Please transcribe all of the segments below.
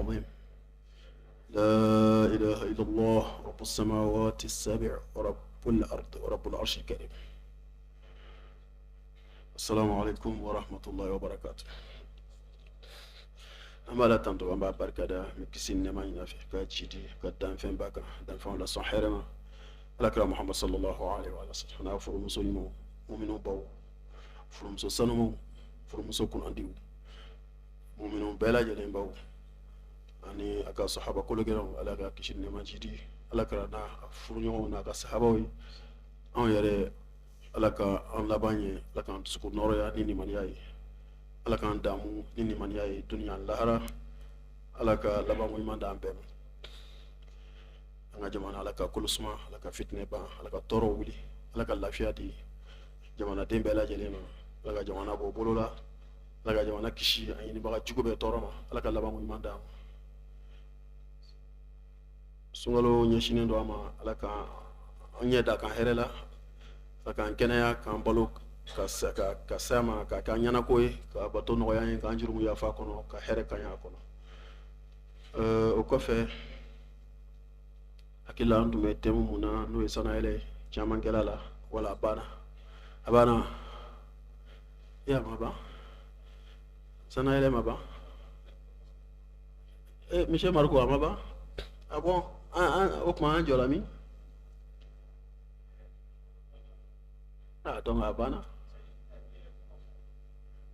العظيم لا إله إلا الله رب السماوات السبع ورب الأرض ورب العرش الكريم. السلام عليكم ورحمة الله وبركاته. أما لا تنتظر أما بركة مكسين نما ينافع كاتشيدي كدام فين باكا دام فين لا صحيرنا الأكرم محمد صلى الله عليه وسلم. أنا أفرم مسلمو مؤمنو باو فرم سنمو فرم سكون عنديو مؤمنو بلا جلين باو ani aka sahaba ko logero ala ga kishin ne majidi ala kara na furnyo na ga sahaba wi on yare ala ka an labanye ala kan suku noro ya ni man yayi ala kan damu ni man yayi dunya lahara ala ka labango imanda ambe anga jamana ala ka kulusma ala ka fitne ba ala ka toro wuli ala ka lafiya di jamana dembe la jelema ala ka jamana bo bolola ala ka jamana kishi ayini baga jugo be toro ma ala ka labango imanda sungalo nyeshine do ama ala ka anye da kan herela ala kan kenaya kan balo ka sama ka nyana koy ka bato no yan kan jiru ya fa kono ka here kan ya kono o ko fe akila ndu metemu muna no sana ele chama ngelala wala abana ya maba sana ele maba Michel Marco maba bon au point de l'ami donc abana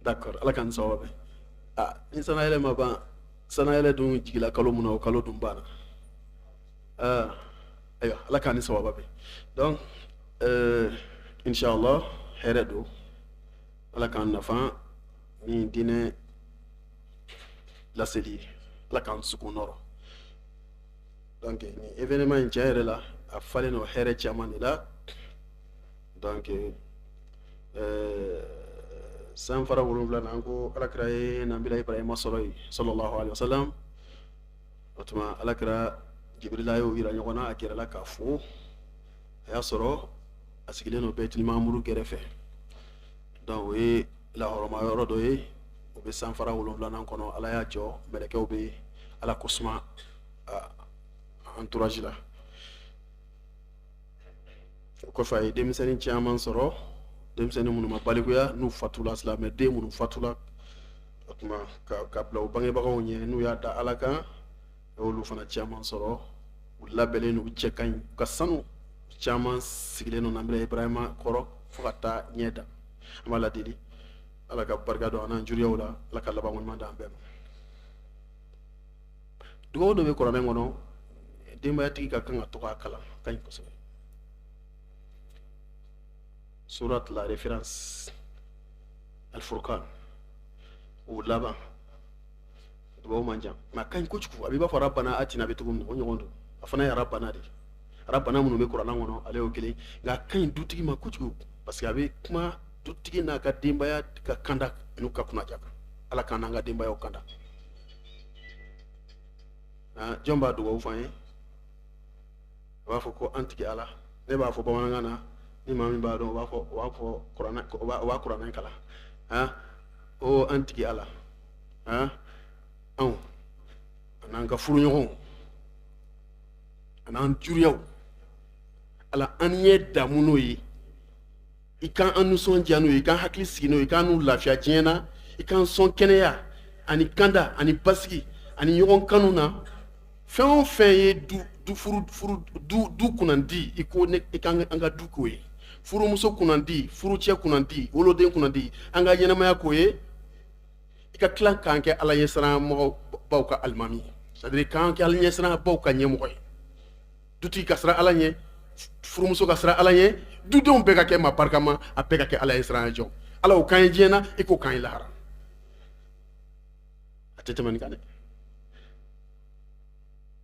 d'accord ala kan sawabe ni sana ele maba sana ele dun jigila kalo muna o kalo dun bana ayo ala kan sawabe donc inshallah heredo ala kan nafa ni dine la seli ala kan sukunoro. Donc ni événement in tiere la a fallu no here chaman la donc san fara wolumla nango ala kraye nambila ibrahima sallallahu alaihi wasallam otuma ala kra jibril ayo ira nyona akira la kafu ya soro asigile no betul mamuru gerefe donc we la horoma yoro do yi obe san fara wolumla nan kono ala ya jo meleke obe ala kusma entourage la ko fay dem seni chairman soro dem seni munu ma balikuya nu fatula islam de munu fatula atuma ka blaw bangi ba ko nye nu ya da alaka olu fana chairman soro wala bele nu chekan ka sanu chairman sigile no namre ibrahima koro fukata nyeda amala didi alaka barga do anan juriya wala alaka laba mon manda ambem dugo do be korane ngono dimba tigi ka kan to kala kan ko so surat la référence al-furqan ou laba do manja ma kan ko chuku abi ba fara bana atina betugum no nyondo afana ya rabbana de rabbana mun be qur'an ngono ale o kele ga kan dutigi ma ko chuku parce que abi kuma dutigi na ka dimba ya ka kanda no ka kuna jaka ala kan nga dimba ya o kanda jomba do wo fayin wa fo ko antiki ala ne ba fo bamanga na ni mami ba do wa fo qur'an wa qur'an kala o antiki ala an anan ka furu nyogon anan juriyaw ala an ye damuno yi ikan anu son jano yi kan hakli sigino yi kan nu lafiya jena ikan son keneya ani kanda ani basiki ani nyogon kanuna fɛn ye du kunandi iko ne ikan anga du ko ye furu muso kunandi furu cɛ kunandi woloden kunandi anga ɲɛnamaya ko ye ika kila kan kɛ ala ɲɛsira mɔgɔ baw ka alimami c'est à dire kan kɛ ala ɲɛsira baw ka ɲɛmɔgɔ ye dutigi ka sira ala ɲɛ furumuso ka sira ala ɲɛ dudenw bɛɛ ka kɛ ma barikama a bɛɛ ka kɛ ala ɲɛsira jɔ ala o kan ye diɲɛ na iko kan ye lahara a tɛ tɛmɛ nin kan dɛ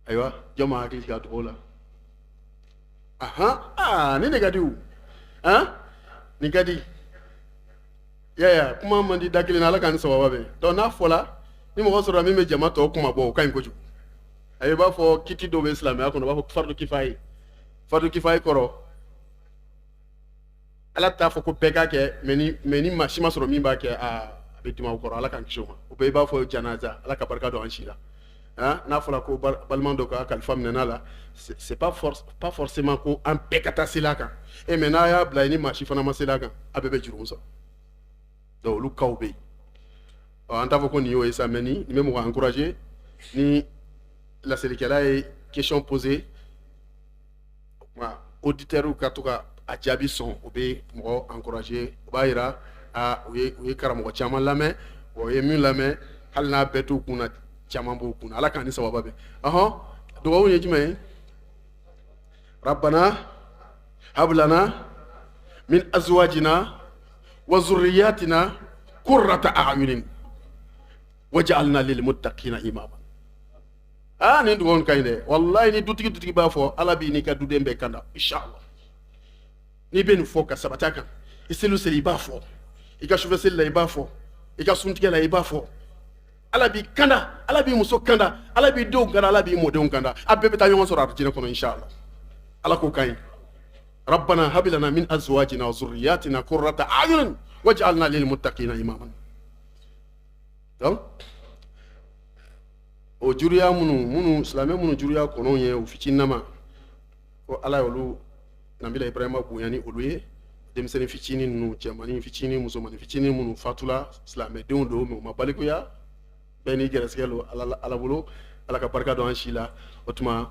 aywa jama hakili ka dogo la ni negadiw ni gadi ya kuma mandi dakili na ala kan sababa be donc na fola ni mo soro mi me jama to kuma bo kan ko ju ay ba fo kiti do be islam ya ko ba fo fardu kifai koro ala ta fo ko pega ke meni mashima soro mi ba ke a be dima ko ala kan kisho ma o be ba fo janaza ala ka barka do an shira hein n'a fɔra ko balima dɔ ka kalifa minɛna la c'est pas forcément ko an bɛɛ ka taa seli a kan mais n'a y'a bila ni maa si fana ma seli a kan a bɛɛ bɛ jurumu sɔrɔ donc olu kaw bɛ yen an t'a fɔ ko nin y'o ye sa mais nin bɛ mɔgɔ encourager ni laselikɛla ye question poser auditeur ka to ka a jaabi sɔn o bɛ mɔgɔ encourager o b'a yira u ye karamɔgɔ caman lamɛn o ye min lamɛn hali n'a bɛɛ t'u kunna caman b'u kunna ala k'an ni sababa bɛn dugawu ye jumɛn ye rabbana hablana min azwajina wa zurriyatina qurrata a'yunin waj'alna lil muttaqina imama nin dugawu ka ɲi dɛ wallahi ni dutigi b'a fɔ ala b'i n'i ka duden bɛɛ kanda inshallah n'i bɛ nin fɔ ka sabati a kan i seli i b'a fɔ i ka sufɛ seli la i b'a fɔ i ka suntigɛ la i b'a fɔ ala b'i kanda ala b'i muso kanda ala b'i denw kanda ala b'i mɔdenw kanda a bɛɛ bɛ taa ɲɔgɔn sɔrɔ arijinɛ kɔnɔ inshallah ala k'o ka ɲi rabbana hab lana min azwajina wa zurriyatina qurrata a'yunin waj'alna lil muttaqina imaman donc o juruya minnu silamɛ minnu juruya kɔnɔw ye u fitininama ko ala y'olu nabila ibrahima bonya ni olu ye denmisɛnnin fitinin ninnu cɛmanin fitinin musomanin fitinin minnu fatula silamɛdenw don mais u ma balikuya bɛɛ n'i gɛrɛsɛgɛ lo ala bolo ala ka barika don an si la o tuma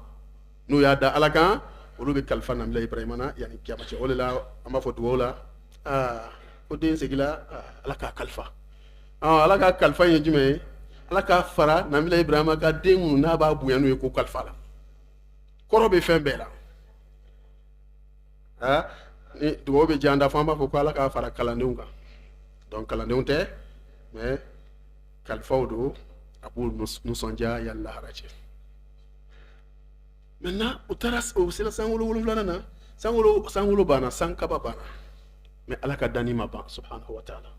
n'u y'a da ala kan olu bɛ kalifa nabila ibrahima na yanni kiyama cɛ o de la an b'a fɔ dugawu la ko den segila ala k'a kalifa ala ka kalifa ye jumɛn ye ala k'a fara nabila ibrahima ka den minnu n'a b'a bonya n'u ye ko kalifa la kɔrɔ bɛ fɛn bɛɛ la ni dugawu bɛ diya an da fɔ an b'a fɔ ko ala k'a fara kalandenw kan donc kalandenw tɛ mais kalifaw don a b'u nisɔndiya yanni lahara cɛ maintenant u taara o sera sankolo 7 na sankolo banna sankaba banna mais ala ka danni ma ban subhanahu wa ta'ala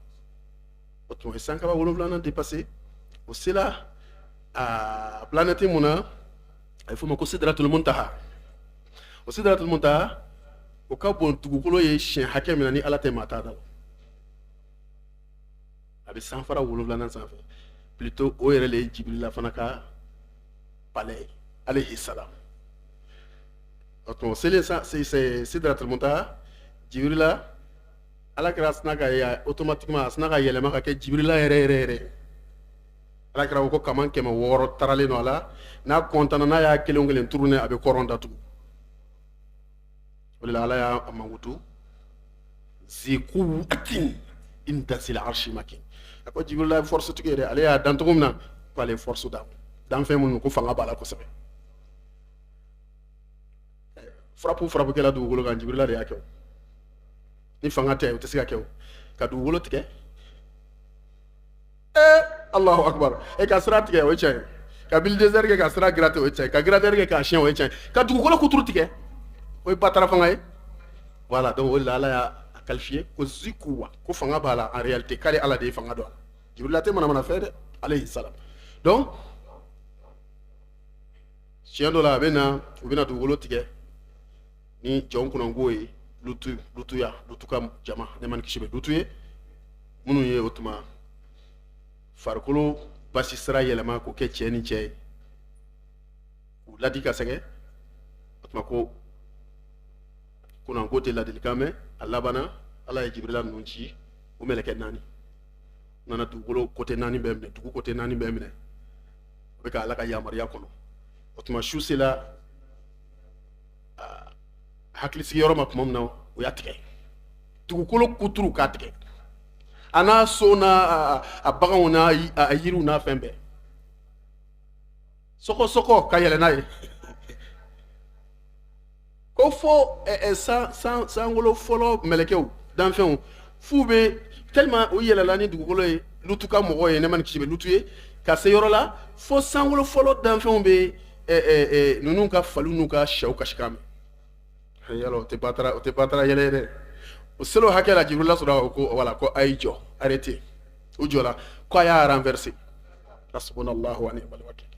o tuma sankaba 7 dépassé o sera a planète mun na a bɛ f'o ma ko sidratul muntaha o sidratul muntaha o ka bon dugukolo ye siɲɛ hakɛ min na ni ala tɛ maa t'a da la a bɛ sanfara 7 sanfɛ plutôt o yɛrɛ de ye jibirila fana ka palais alayhi salam o tuma o selen sidratul muntaha jibirila ala kɛra sina ka ye automatiquement a sina ka yɛlɛma ka kɛ jibirila yɛrɛ ala kɛra ko kaman 600 taralen don a la n'a kɔntana n'a y'a kelen turunen a bɛ kɔrɔn datugu o de la ala y'a mankutu zi quwwatin inda zil arshi makin a ko jibirila ye force tigi yɛrɛ ale y'a dan cogo min na ko ale ye force danfɛn minnu ko fanga b'a la kosɛbɛ frappe kɛla dugukolo kan jibirila de y'a kɛ ni fanga tɛ o tɛ se ka kɛ o ka dugukolo tigɛ allahu akbar ka sira tigɛ o ye tiɲɛ ye ka bili désert kɛ ka sira gratter o ye tiɲɛ ye ka gratter kɛ k'a siɲɛ o ye tiɲɛ ye ka dugukolo kuturu tigɛ o ye batara fanga ye voilà donc o de la ala y'a qualifié ko zikuwa ko fanga b'a la en réalité k'ale ala de ye fanga dɔn a la jibirila tɛ manamana fɛ dɛ alayhi salam donc siɲɛ dɔ la a bɛ na u bɛna dugukolo tigɛ ni jɔn kunnanko ye lutu ka jama ne ma ni kisi bɛ lutu ye minnu ye o tuma farikolo basi sira yɛlɛma k'o kɛ cɛ ni cɛ ye k'u ladi ka sɛgɛ o tuma ko kunnanko tɛ ladilikan mɛn a labanna ala ye jibirila ninnu ci o mɛlɛkɛ 4 u nana dugukolo kote 4 bɛɛ minɛ dugu kote 4 bɛɛ minɛ o bɛ ka ala ka yamaruya kɔnɔ o tuma su sela hakilisigi yɔrɔ ma tuma min na o y'a tigɛ dugukolo kuturu k'a tigɛ a n'a so n'a a baganw n'a a yiriw n'a fɛn bɛɛ sɔgɔsɔgɔ ka yɛlɛ n'a ye ko fo sankolo fɔlɔ mɛlɛkɛw danfɛnw f'u bɛ tellement o yɛlɛla ni dugukolo ye lutu ka mɔgɔ ye ne ma ni kisi bɛ lutu ye ka se yɔrɔ la fo sankolo fɔlɔ danfɛnw bɛ ninnu ka faliw n'u ka sɛw kasikan mɛn yala o tɛ batara yɛlɛ dɛ o selo hakɛ la jibirila sɔrɔ ko wala ko a y'i jɔ arrêtez u jɔla ko a y'a renverser hasbunallahu wa ni'mal wakil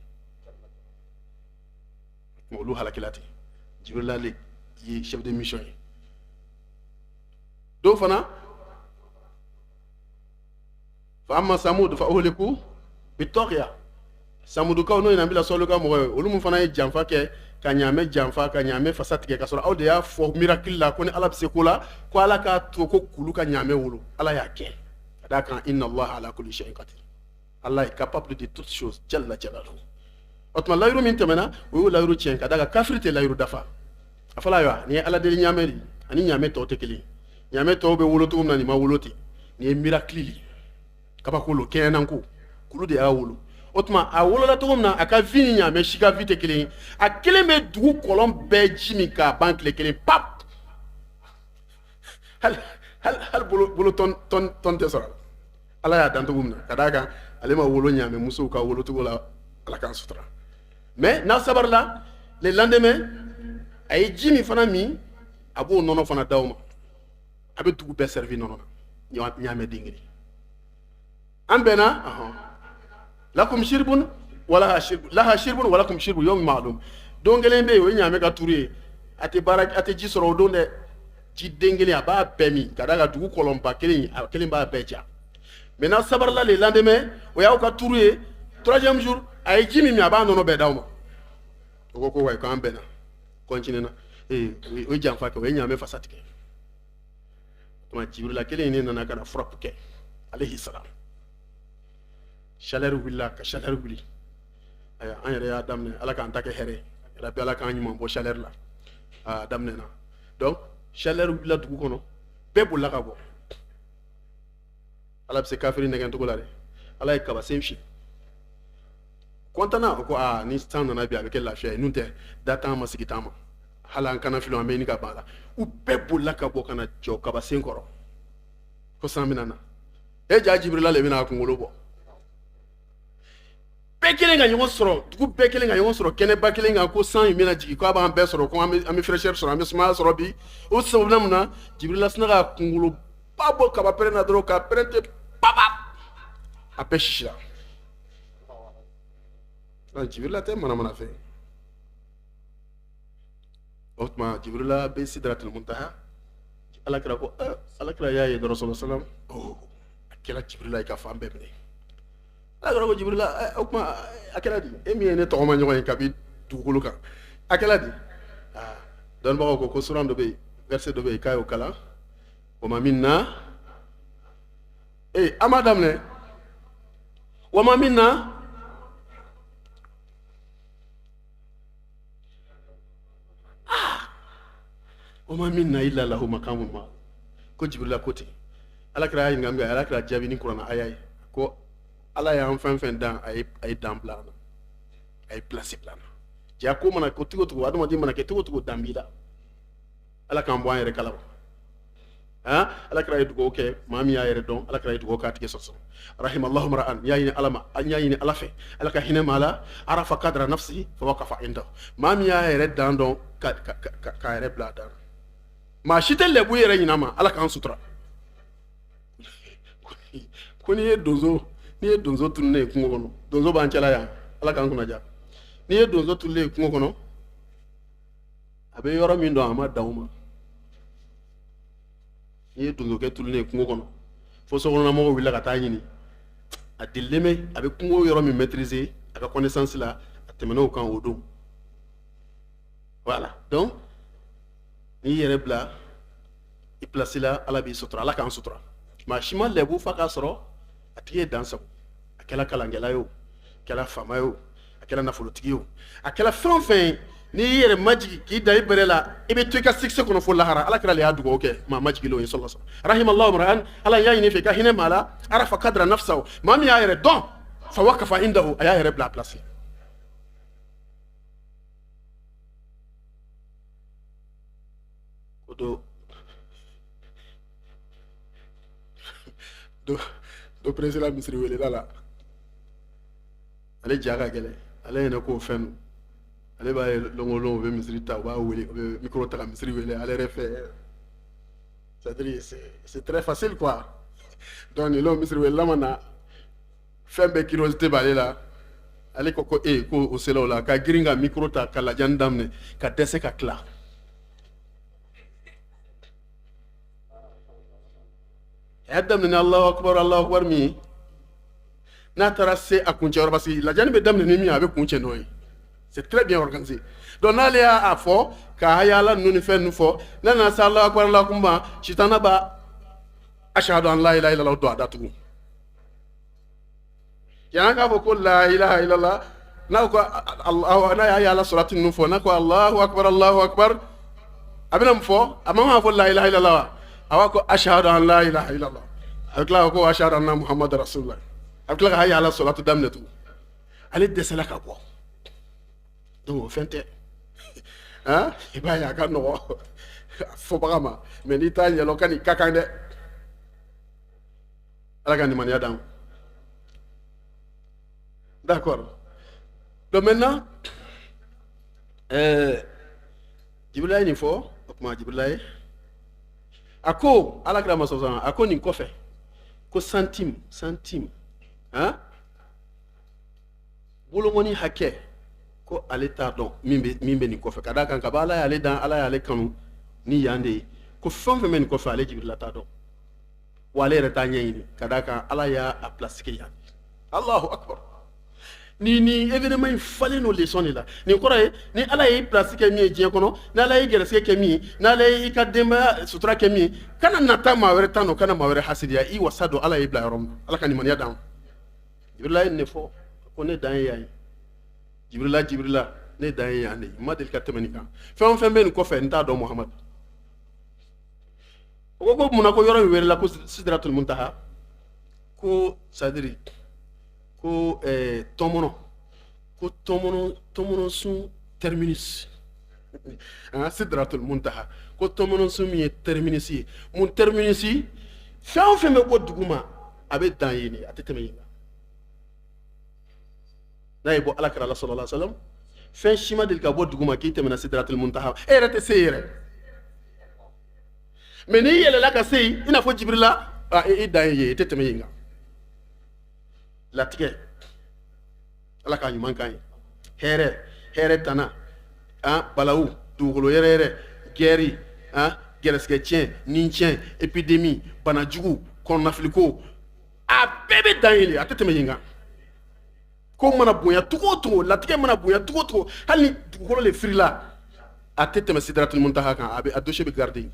olu halakila ten jibirila le ye chef de mission ye dɔw fana fa amma samud fa uhliku bitaghiya samudukaw n'o ye nabila sɔlu ka mɔgɔ ye olu mun fana ye janfa kɛ ka ɲaamɛ janfa ka ɲaamɛ fasa tigɛ ka sɔrɔ aw de y'a fɔ miracle la ko ni ala bɛ se ko la ko ala k'a to ko kulu ka ɲaamɛ wolo ala y'a kɛ ka d'a kan inna allah ala kulli shay'in qadir allah est capable de toutes choses jalla jalaluhu o tuma layiru min tɛmɛna o y'o layiru tiɲɛ ka d'a kan kafiri tɛ layiru dafa a fɔla ayiwa nin ye ala deli ɲaamɛ de ani ɲaamɛ tɔw tɛ kelen ɲaamɛ tɔw bɛ wolo cogo min na nin ma wolo ten nin ye miracle de kabako lo kɛɲɛnanko kulu de y'a wolo o tuma a wolola cogo min na a ka vi ni ɲaamɛ si ka vi tɛ kelen ye a kelen bɛ dugu kɔlɔn bɛɛ ji min k'a ban tile kelen pap hali bolo tɔn tɛ sɔrɔ a la ala y'a dan cogo min na ka d'a kan ale ma wolo ɲaamɛ musow ka wolo cogo la ala k'an sutura mais n'a sabarila le lendemain a ye ji min fana min a b'o nɔnɔ fana d'aw ma a bɛ dugu bɛɛ servi nɔnɔ na ɲaamɛ den kelen an bɛnna lakum shirbun wala shirbun laha shirbun wala kum shirbun yawm ma'lum don kelen bɛ yen o ye ɲaamɛ ka turu ye a tɛ ji sɔrɔ o don dɛ ji den kelen a b'a bɛɛ min ka d'a kan dugu kɔlɔnba kelen a kelen b'a bɛɛ ja maintenant sabarila le lendemain o y'aw ka turu ye troisième jour a ye ji min a b'a nɔnɔ bɛɛ d'aw ma o ko wayi k'an bɛnna continué na o ye janfa kɛ o ye ɲaamɛ fasa tigɛ tuma jibirila kelen ne nana ka na frappe kɛ alayhi salam chaleur wulila ka chaleur wuli ayiwa an yɛrɛ y'a daminɛ ala k'an ta kɛ hɛrɛ rabi ala k'an ɲuman bɔ chaleur la a daminɛ na donc chaleur wulila dugu kɔnɔ bɛɛ bolila ka bɔ ala bɛ se kafiri nɛgɛn cogo la dɛ ala ye kabasen fiyɛ kɔntanna o ko ni san nana bi a bɛ kɛ lafiya ye n'o tɛ da t'an ma sigi t'an ma hali an kana fili an bɛ ɲini ka ban a la u bɛɛ bolila ka bɔ ka na jɔ kabasen kɔrɔ ko san bɛna na ja jibirila le bɛna a kunkolo bɔ bɛɛ kelen ka ɲɔgɔn sɔrɔ dugu bɛɛ kelen ka ɲɔgɔn sɔrɔ kɛnɛba kelen kan ko san in bɛna jigin ko a b'an bɛɛ sɔrɔ ko an bɛ fraîcheur sɔrɔ an bɛ sumaya sɔrɔ bi o sababu mun na jibirila sina ka kunkolo ba bɔ kaba pɛrɛn na dɔrɔn ka pɛrɛn te papa a bɛɛ sisira jibirila tɛ manamana fɛ o tuma jibirila bɛ sidratul muntaha alakira ko alakira y'a ye dɔrɔn sallallahu alaihi wasallam a kɛra jibirila ye ka fan bɛɛ minɛ alakira ko jibirila o tuma a kɛra di e min ye ne tɔgɔma ɲɔgɔn ye kabi dugukolo kan a kɛra di dɔnnibagaw ko suran dɔ bɛ yen verset dɔ bɛ yen k'a y'o kalan o ma min na an b'a daminɛ o ma min na o ma min na illa lahu maqamun ma ko jibirila ko ten alakira y'a ɲininka min kɛ alakira jaabi ni kuranna aya ye ko ala y'an fɛn fɛn dan a ye dan bila an na a ye place bila an na ja ko mana ko cogo o cogo adamaden mana kɛ cogo o cogo dan b'i la ala k'an bɔ an yɛrɛ kalama alakira ye dugawu kɛ maa min y'a yɛrɛ dɔn alakira ye dugawu k'a tigi sɔsɔ rahimallahu mar'an y'a ɲini ala ma an y'a ɲini ala fɛ ala ka hinɛ maa la arafa kadra nafsihi fa waqafa indahu maa min y'a yɛrɛ dan dɔn k'a yɛrɛ bila a dan na maa si tɛ lɛbu yɛrɛ ɲin'a ma ala k'an sutura ko n'i ye donso tununnen ye kungo kɔnɔ donso b'an cɛla yan ala k'an kunnaja n'i ye donso tununnen ye kungo kɔnɔ a bɛ yɔrɔ min dɔn a ma dan o ma n'i ye donsokɛ tununnen ye kungo kɔnɔ fo sokɔnɔmɔgɔw wulila ka taa ɲini a delilen bɛ a bɛ kungo yɔrɔ min maîtriser a ka connaissance la a tɛmɛn'o kan o don voilà donc n'i yɛrɛ bila i place la ala b'i sutura ala k'an sutura maa si ma lɛbu f'a k'a sɔrɔ a tigi ye dan sago a kɛra kalankɛla ye o a kɛra faama ye o a kɛra nafolotigi ye o a kɛra fɛn o fɛn n'i y'i yɛrɛ majigi k'i da i bɛrɛ la i bɛ to i ka succès kɔnɔ fo lahara ala kɛra le y'a dugawu kɛ maa majigilen o ye sɔlɔ sɔrɔ rahimallahu mar'an ala y'a ɲini fɛ i ka hinɛ maa la arafa kadra nafsahu maa min y'a yɛrɛ dɔn fa waqafa indahu a y'a yɛrɛ bila a place o don do président misiri welela la ale ja ka gɛlɛn ale ɲɛna k'o fɛn don ale b'a ye lɔngɔlɔn u bɛ misiri ta u b'a wele u bɛ micro ta ka misiri wele ale yɛrɛ fɛ c'est-à-dire c'est très facile quoi donc ni lɔn misiri welela ma na fɛn bɛɛ curiosité b'ale la ale ko ko ko o sela o la ka girin ka micro ta ka lajani daminɛ ka dɛsɛ ka tila a y'a daminɛ ni Allahu akbar min ye n'a taara se a kuncɛ yɔrɔ parce que lajani bɛ daminɛ ni min a bɛ kuncɛ n'o ye c'est très bien organisé donc n'ale y'a fɔ ka hayala ninnu ni fɛn ninnu fɔ ne nana se Alahu akbar la kuma sitana ba ashhadu an la ilaha illallah don a da tugun yana k'a fɔ ko la ilaha illallah n'a ko n'a y'a yala salati ninnu fɔ n'a ko Allahu akbar a bɛna mun fɔ a ma fɔ la ilaha illallah wa a b'a ko ashhadu an la ilaha illallah a bɛ tila ko ashhadu anna muhammad rasulullah a bɛ tila ka hayala salatu daminɛ tugun ale dɛsɛla ka bɔ donc o fɛn tɛ i b'a ye a ka nɔgɔ fɔbaga ma mais n'i t'a ɲɛdɔn ka nin ka kan dɛ ala ka nimaniya d'an d'accord donc maintenant Jibrila ye nin fɔ o tuma Jibrila ye a ko alakira ma sɔn a ko nin kɔfɛ ko centime bolomɔni hakɛ ko ale t'a dɔn min bɛ nin kɔfɛ ka d'a kan kaba ala y'ale dan ala y'ale kanu ni yan de ye ko fɛn fɛn bɛ nin kɔfɛ ale Jibrila t'a dɔn wa ale yɛrɛ t'a ɲɛɲini ka d'a kan ala y'a place kɛ yan Allahu akbar ni événement in falen no leçon de la ni kɔrɔ ye ni ala y'i place kɛ min ye diɲɛ kɔnɔ ni ala y'i gɛrɛsɛgɛ kɛ min ye ni ala y'i ka denbaya sutura kɛ min ye kana nata maa wɛrɛ tan no kana maa wɛrɛ hasidiya i wasa don ala y'i bila yɔrɔ min na ala ka nimaniya d'an Jibrila ye nin de fɔ ko ne dan ye yan ye Jibrila ne dan ye yan de ma deli ka tɛmɛ nin kan fɛn o fɛn bɛ nin kɔfɛ n t'a dɔn Muhamadu o ko munna ko yɔrɔ in wele ko Sidratul Muntaha ko c'est-à-dire ko tɔmɔnɔ sun terminus Sidratul Muntaha ko tɔmɔnɔ sun min ye terminus ye mun terminus fɛn o fɛn bɛ bɔ duguma a bɛ dan ye a tɛ tɛmɛ yen n'a ye bɔ alakira la sallallahu alaihi wasallam fɛn si ma deli ka bɔ duguma k'i tɛmɛna Sidratul Muntaha e yɛrɛ tɛ se yɛrɛ mais n'i yɛlɛla ka se yen i n'a fɔ Jibrila i dan ye i tɛ tɛmɛ yen kan latigɛ ala ka ɲuman kan ye hɛrɛ tana balawu dugukolo yɛrɛ gɛri gɛrɛsɛgɛ tiɲɛ ni tiɲɛ épidémie banajugu kɔnɔnafiliko a bɛɛ bɛ dan ye a tɛ tɛmɛ yen kan ko mana bonya cogo o cogo latigɛ mana bonya cogo o cogo hali ni dugukolo le firila a tɛ tɛmɛ Sidratul Muntaha kan a dossier bɛ garder yen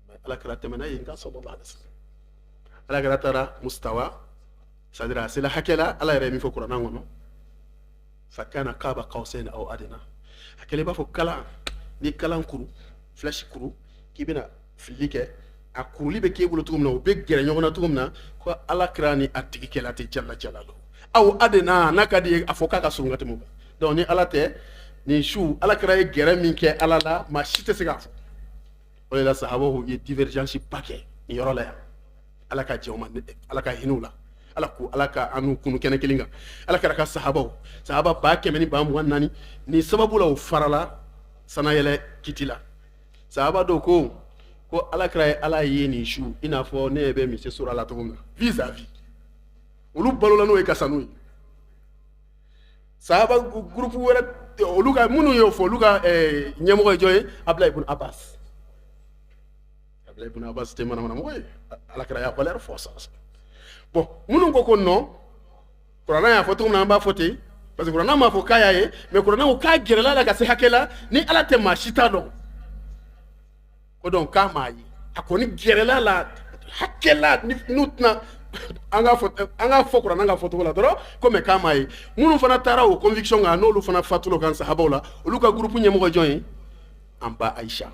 mais ala kɛra tɛmɛna yen kan sallallahu alaihi wasallam ala kɛra taara mustawa c'est-à-dire a sela hakɛ la ala yɛrɛ ye min fɔ kuranna kɔnɔ fa kana qaba qawsayn aw adna a kɛlen b'a fɔ kalan ni kalan kuru flash kuru k'i bɛna fili kɛ a kuruli bɛ k'e bolo cogo min na o bɛ gɛrɛ ɲɔgɔn na cogo min na ko ala kɛra ni a tigi kɛla tɛ jala don aw adna n'a ka di ye a fɔ k'a ka surun ka tɛmɛ o kan donc ni ala tɛ nin su ala kɛra ye gɛrɛ min kɛ ala la maa si tɛ se k'a fɔ o de la sahabaw ye divergence ba kɛ nin yɔrɔ la yan ala ka jɛn o ma ala ka hinɛ u la ala ka anu kunu kɛnɛ kelen kan ala kɛra ka sahaba ba kɛmɛ ni ba mugan naani ni sababu la o farala sanayɛlɛ kiti la sahaba dɔw ko ala kɛra ye ala ye nin su i n'a fɔ ne bɛ misi sɔrɔ a la cogo min na vis-à-vis olu balola n'o ye ka sanu ye sahaba groupe wɛrɛ olu ka minnu y'o fɔ olu ka ɲɛmɔgɔ ye jɔn ye Abdulayi ibn Abbas tɛ manamana ye ala kɛra y'a valeur fɔ sa bon minnu ko non kuranna y'a fɔ cogo min na an b'a fɔ ten parce que kuranna m'a fɔ k'a y'a ye mais kuranna ko k'a gɛrɛla la ka se hakɛ la ni ala tɛ maa si t'a dɔn ko donc k'a m'a ye a kɔni gɛrɛla la hakɛ la n'u tɛna an ka fɔ kuranna ka fɔ cogo la dɔrɔn ko mais k'a m'a ye minnu fana taara o conviction kan n'olu fana fatula o kan sahabaw la olu ka groupe ɲɛmɔgɔ jɔn ye an ba Aïcha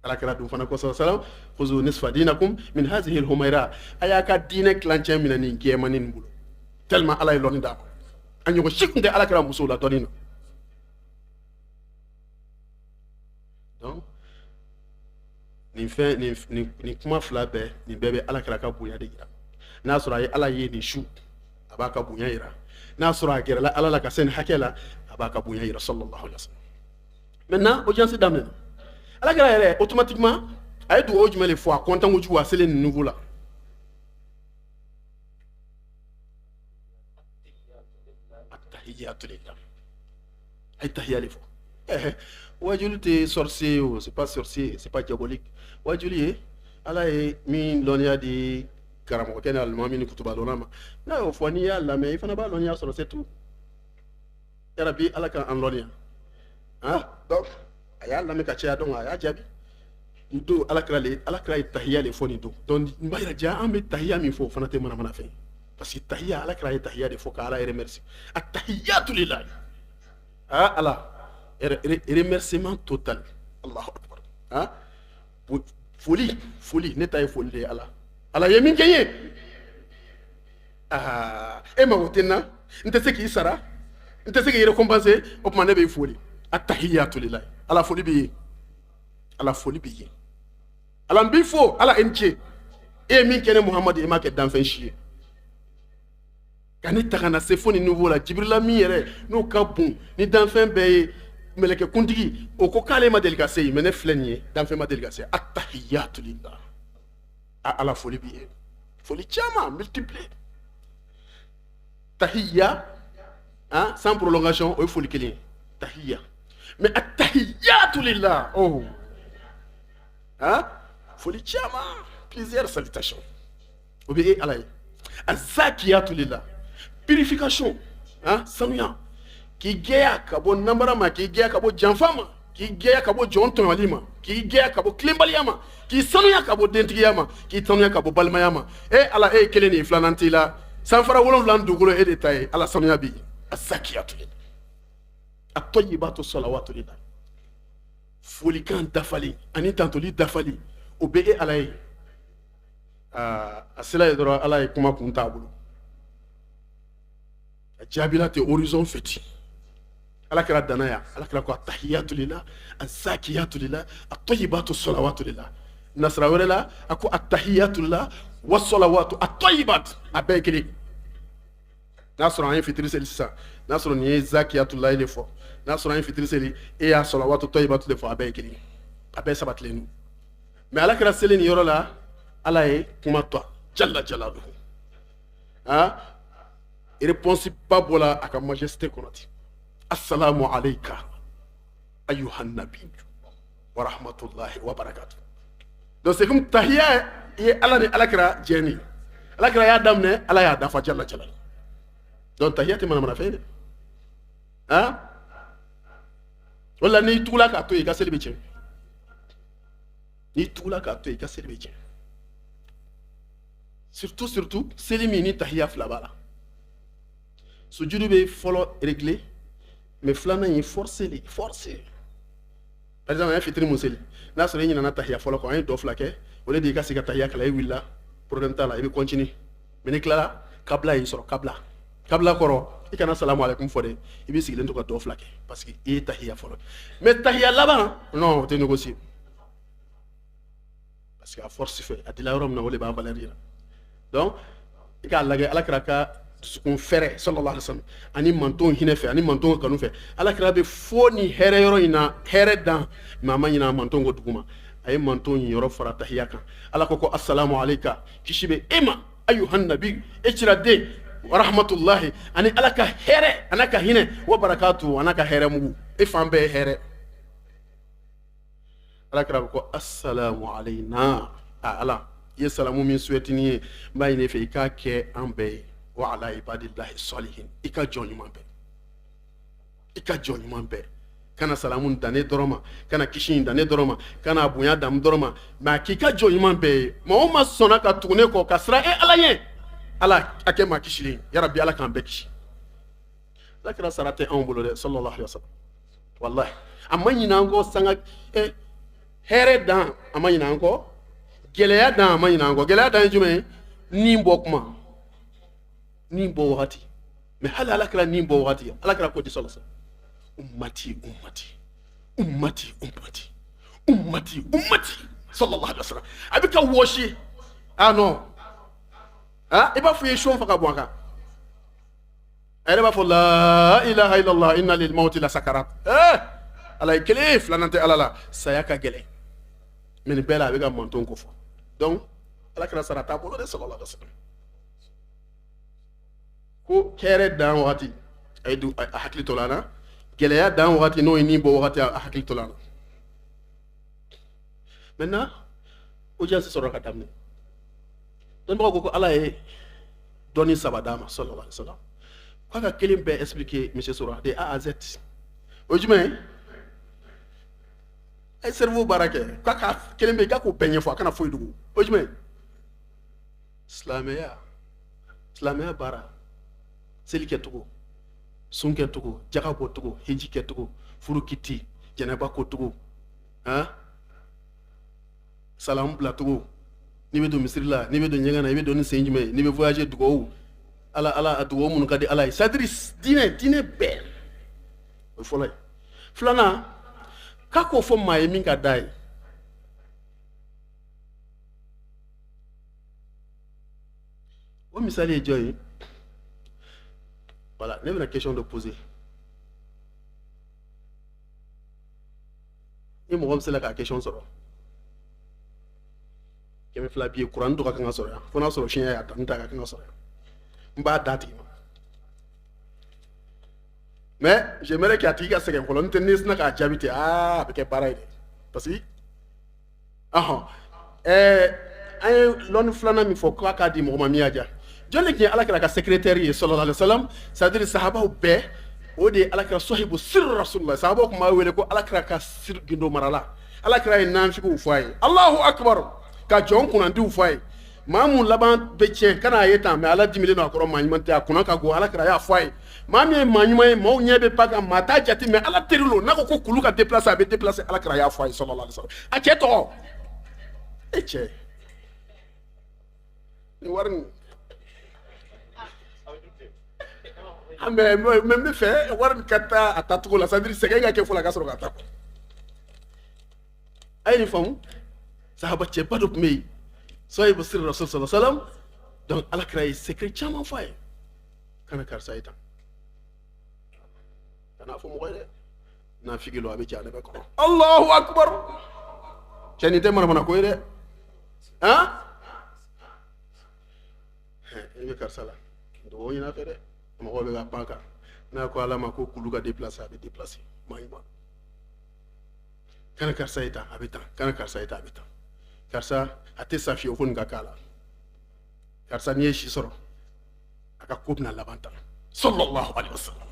ala kɛra dun fana ko sallallahu khuzu nisfa dinakum min hadhihi al-humayra aya ka diinɛ kilancɛ minɛ nin gɛɛmani nin bolo tellement ala ye lɔnni d'a ma a ɲɔgɔn si tun tɛ ala kɛra musow la dɔɔnin na donc nin kuma fila bɛɛ nin bɛɛ bɛ ala kɛra ka bonya de jira n'a sɔrɔ a ye ala ye nin su a b'a ka bonya jira n'a sɔrɔ a gɛrɛla ala la ka se nin hakɛ la a b'a ka bonya jira sallallahu alaihi wasallam maintenant audience daminɛna ala kɛra yɛrɛ automatiquement a ye dugawu jumɛn de fɔ a content kojugu a selen nin niveau la attahiyatu lillah a ye tahiya de fɔ wajulu tɛ sorcier o c'est pas sorcier c'est pas diabolique wajulu ye ala ye min lɔnniya di karamɔgɔ kɛ ni alimami ni kutuba dɔnna ma n'a y'o fɔ n'i y'a lamɛn i fana b'a dɔn n'i y'a sɔrɔ c'est tout yarabi ala k'an lɔnniya donc a y'a lamɛn ka caya donc a y'a jaabi nin don alakira ye tahiya de fɔ nin don donc n b'a yira ja an bɛ tahiya min fɔ o fana tɛ manamana fɛn parce que tahiya alakira ye tahiya de fɔ ka ala remercier a tahiyatu lillahi ala remerciement total Allahu akbar foli ne ta ye foli de ye ala ye min kɛ n ye e mago tɛ n na n tɛ se k'i sara n tɛ se k'i récompenser o tuma ne b'i foli a tahiyatu lillahi ala foli b'i ye ala foli b'i ye ala n b'i fo ala e ni ce e ye min kɛ ne Muhamadu e m'a kɛ danfɛn si ye ka ne ta ka na se fo nin niveau la Jibirila min yɛrɛ n'o ka bon ni danfɛn bɛɛ ye mɛlɛkɛ kuntigi o ko k'ale ma deli ka se yen mais ne filɛ nin ye danfɛn ma deli ka se attahiyatu lillah ala foli b'i ye foli caman multiplié tahiyya sans prolongation o ye foli kelen ye tahiyya mais attahiyatu lillah foli caman plusieurs salutations o bɛ e ala ye azakiyatu lillah purification sanuya k'i gɛya ka bɔ nanbara ma k'i gɛya ka bɔ janfa ma k'i gɛya ka bɔ jɔn tɔɲɔli ma k'i gɛya ka bɔ tilenbaliya ma k'i sanuya ka bɔ dentigiya ma k'i sanuya ka bɔ balimaya ma ala e ye kelen de ye filanan t'i la sanfara 7 dugukolo e de ta ye ala sanuya b'i ye azakiyatu lillah at-tayyibatu salawatu lillah folikan dafali ani tantoli dafali o bɛ e ala ye a sela ye dɔrɔn ala ye kuma kun t'a bolo a jaabila tɛ horizon fɛti ala kɛra danaya ala kɛra ko attahiyatu lillah azakiyatu lillah at-tayyibatu salawatu lillah nasara wɛrɛ la a ko attahiyatu lillah wassalawatu at-tayyibat a bɛɛ ye kelen n'a sɔrɔ an ye fitiri seli sisan n'a sɔrɔ nin ye zakiyatu lillah de fɔ n'a sɔrɔ an ye fitiri seli e y'a salawatu tayyibatu de fɔ a bɛɛ ye kelen a bɛɛ sabatilen don mais ala kɛra seli nin yɔrɔ la ala ye kuma tɔ jalla jalaluhu réponse ba bɔla a ka majesté kɔnɔ ten assalamu alayka ayyuhan nabiyyu wa rahmatullahi wa barakatuh donc c'est comme tahiya ye ala ni ala kɛra jɛni ala kɛra y'a daminɛ ala y'a dafa jalla jalaluhu donc tahiya tɛ manamana fɛn ye dɛ wala n'i tugula k'a to yen i ka seli bɛ tiɲɛ n'i tugula k'a to yen i ka seli bɛ tiɲɛ surtout seli min ni tahiya fila b'a la sujudu bɛ fɔlɔ réglé mais filanan ye forcé par exemple an ye fitiri mun seli n'a sɔrɔ e ɲinana tahiya fɔlɔ kɔ an ye dɔ fila kɛ o de i ka se ka tahiya kala e wulila problème t'a la i bɛ continuer mais n'i tilala kabila y'i sɔrɔ kabila kɔrɔ i kana salamu alaikum fɔ dɛ i b'i sigilen to ka dɔ fila kɛ parce que i ye tahiya fɔlɔ mais tahiya laban non o tɛ négocier parce que a force fɛ a dila yɔrɔ min na o de b'a valeur yira donc i k'a lajɛ ala kɛra ka dusukun fɛrɛ sallallahu alaihi wasallam ani mantonw hinɛ fɛ ani mantonw kanu fɛ ala kɛra bɛ fo ni hɛrɛ yɔrɔ in na hɛrɛ dan mais a ma ɲinɛ mantonw ko duguma a ye mantonw yɔrɔ fara tahiya kan ala ko assalamu alayka kisi bɛ e ma ayyuhan nabi e cira den wa rahmatullahi ani ala ka hɛrɛ ana ka hinɛ wa barakatu ana ka hɛrɛ mugu e fan bɛɛ ye hɛrɛ ala kɛra bɛ ko assalamu alayna ala i ye salamu min souhaité ni ye n b'a ɲini fɛ i k'a kɛ an bɛɛ ye wa ala ibadillahi salihin i ka jɔn ɲuman bɛɛ kana salamu dan ne dɔrɔn ma kana kisi dan ne dɔrɔn ma kana bonya dan dɔrɔn ma mais a k'i ka jɔn ɲuman bɛɛ ye maa o maa sɔnna ka tugu ne kɔ ka sira ala ɲɛ ala a kɛ maa kisilen yarabi ala k'an bɛɛ kisi ala kɛra sara tɛ anw bolo dɛ sallallahu alaihi wasallam wallahi a ma ɲinɛ an kɔ sanga hɛrɛ dan a ma ɲinɛ an kɔ gɛlɛya dan a ma ɲinɛ an kɔ gɛlɛya dan ye jumɛn ye nin bɔ kuma nin bɔ wagati mais hali ala kɛra nin bɔ wagati ala kɛra ko di sɔlɔ sa ummati sallallahu alaihi wasallam a bɛ ka wɔsi non i b'a fɔ i ye son faga bɔ a kan a yɛrɛ b'a fɔ la ilaha illallah inna lil mawti la sakarat ala ye kelen filanan tɛ ala la saya ka gɛlɛn mais nin bɛɛ la a bɛ ka manton ko fɔ donc ala kɛra sara t'a bolo de sallallahu alaihi wasallam ko hɛrɛ dan wagati a hakili to la na gɛlɛya dan wagati n'o ye nin bɔ wagati a hakili to la na maintenant audience sɔrɔ ka daminɛ dɔnnibagaw ko ala ye dɔnni saba d'a ma sallallahu alaihi wasallam k'a ka kelen bɛɛ expliquer monsieur Sora de A à Z o ye jumɛn ye a ye cerveau baara kɛ k'a ka kelen bɛ yen k'a k'o bɛɛ ɲɛfɔ a kana foyi dogo o ye jumɛn ye silamɛya baara seli kɛcogo sun kɛcogo jaga bɔcogo hiji kɛcogo furu kiti jɛnɛba kocogo salamu bilacogo n'i bɛ don misiri la n'i bɛ don ɲɛgɛn na i bɛ don ni sen jumɛn ye n'i bɛ voyager dugawu ala a dugawu minnu ka di ala ye c'est-à-dire diinɛ bɛɛ o ye fɔlɔ ye filanan k'a k'o fɔ maa ye min ka d'a ye o misali ye jɔn ye voilà ne bɛna question dɔ poser ni mɔgɔ min sera k'a question sɔrɔ 200 bi ye kuranɛ dɔ ka kan ka sɔrɔ yan fo n'a sɔrɔ fiɲɛ y'a ta n t'a ka kan ka sɔrɔ yan n b'a d'a tigi ma mais j'aimerais que a tigi ka sɛgɛn fɔlɔ n tɛ ne sina k'a jaabi ten a bɛ kɛ baara ye dɛ parce que an ye lɔnni filanan min fɔ k'a k'a di mɔgɔ ma min y'a diya jɔn de tun ye alakira ka secrétaire ye sallallahu alaihi wasallam c'est-à-dire sahabaw bɛɛ o de ye alakira sahibu sirri rasulillah sahabaw tun b'a wele ko alakira ka siri gindo marala alakira ye nafigiw fɔ a ye Allahu akbar ka jɔn kunnandiw fɔ a ye maa mun laban bɛ tiɲɛ kana a ye tan mais ala dimilen don a kɔrɔ maa ɲuman tɛ a kunna ka go alakira y'a fɔ a ye maa min ye maa ɲuman ye maaw ɲɛ bɛ pan kan maa t'a jate mais ala teri lo n'a ko ko kulu ka déplacer a bɛ déplacer alakira y'a fɔ a ye sallallahu alaihi wasallam a cɛ tɔgɔ e cɛ ni wari nin mais n bɛ fɛ wari nin ka taa a taacogo la c'est-à-dire sɛgɛn ka kɛ fɔlɔ a ka sɔrɔ ka taa a ye nin faamu sahaba cɛba dɔ tun bɛ yen sahibu sirri rasul sallallahu alaihi wasallam donc alakira ye secret caman fɔ a ye kana karisa ye tan kana fɔ mɔgɔ ye dɛ nafigi lo a bɛ jɛ ale bɛ kɔrɔ Allahu akbar cɛ nin tɛ manamana ko ye dɛ i bɛ karisa la dɔgɔ ɲin'a fɛ dɛ mɔgɔw bɛ ka pan kan n'a ko ala ma ko kulu ka déplacer a bɛ déplacer maa ɲuman kana karisa ye tan a bɛ tan kana karisa ye tan a bɛ tan karisa a tɛ sa fiyewu fo nin ka k'a la karisa n'i ye si sɔrɔ a ka ko bɛna laban tan sallallahu alaihi wasallam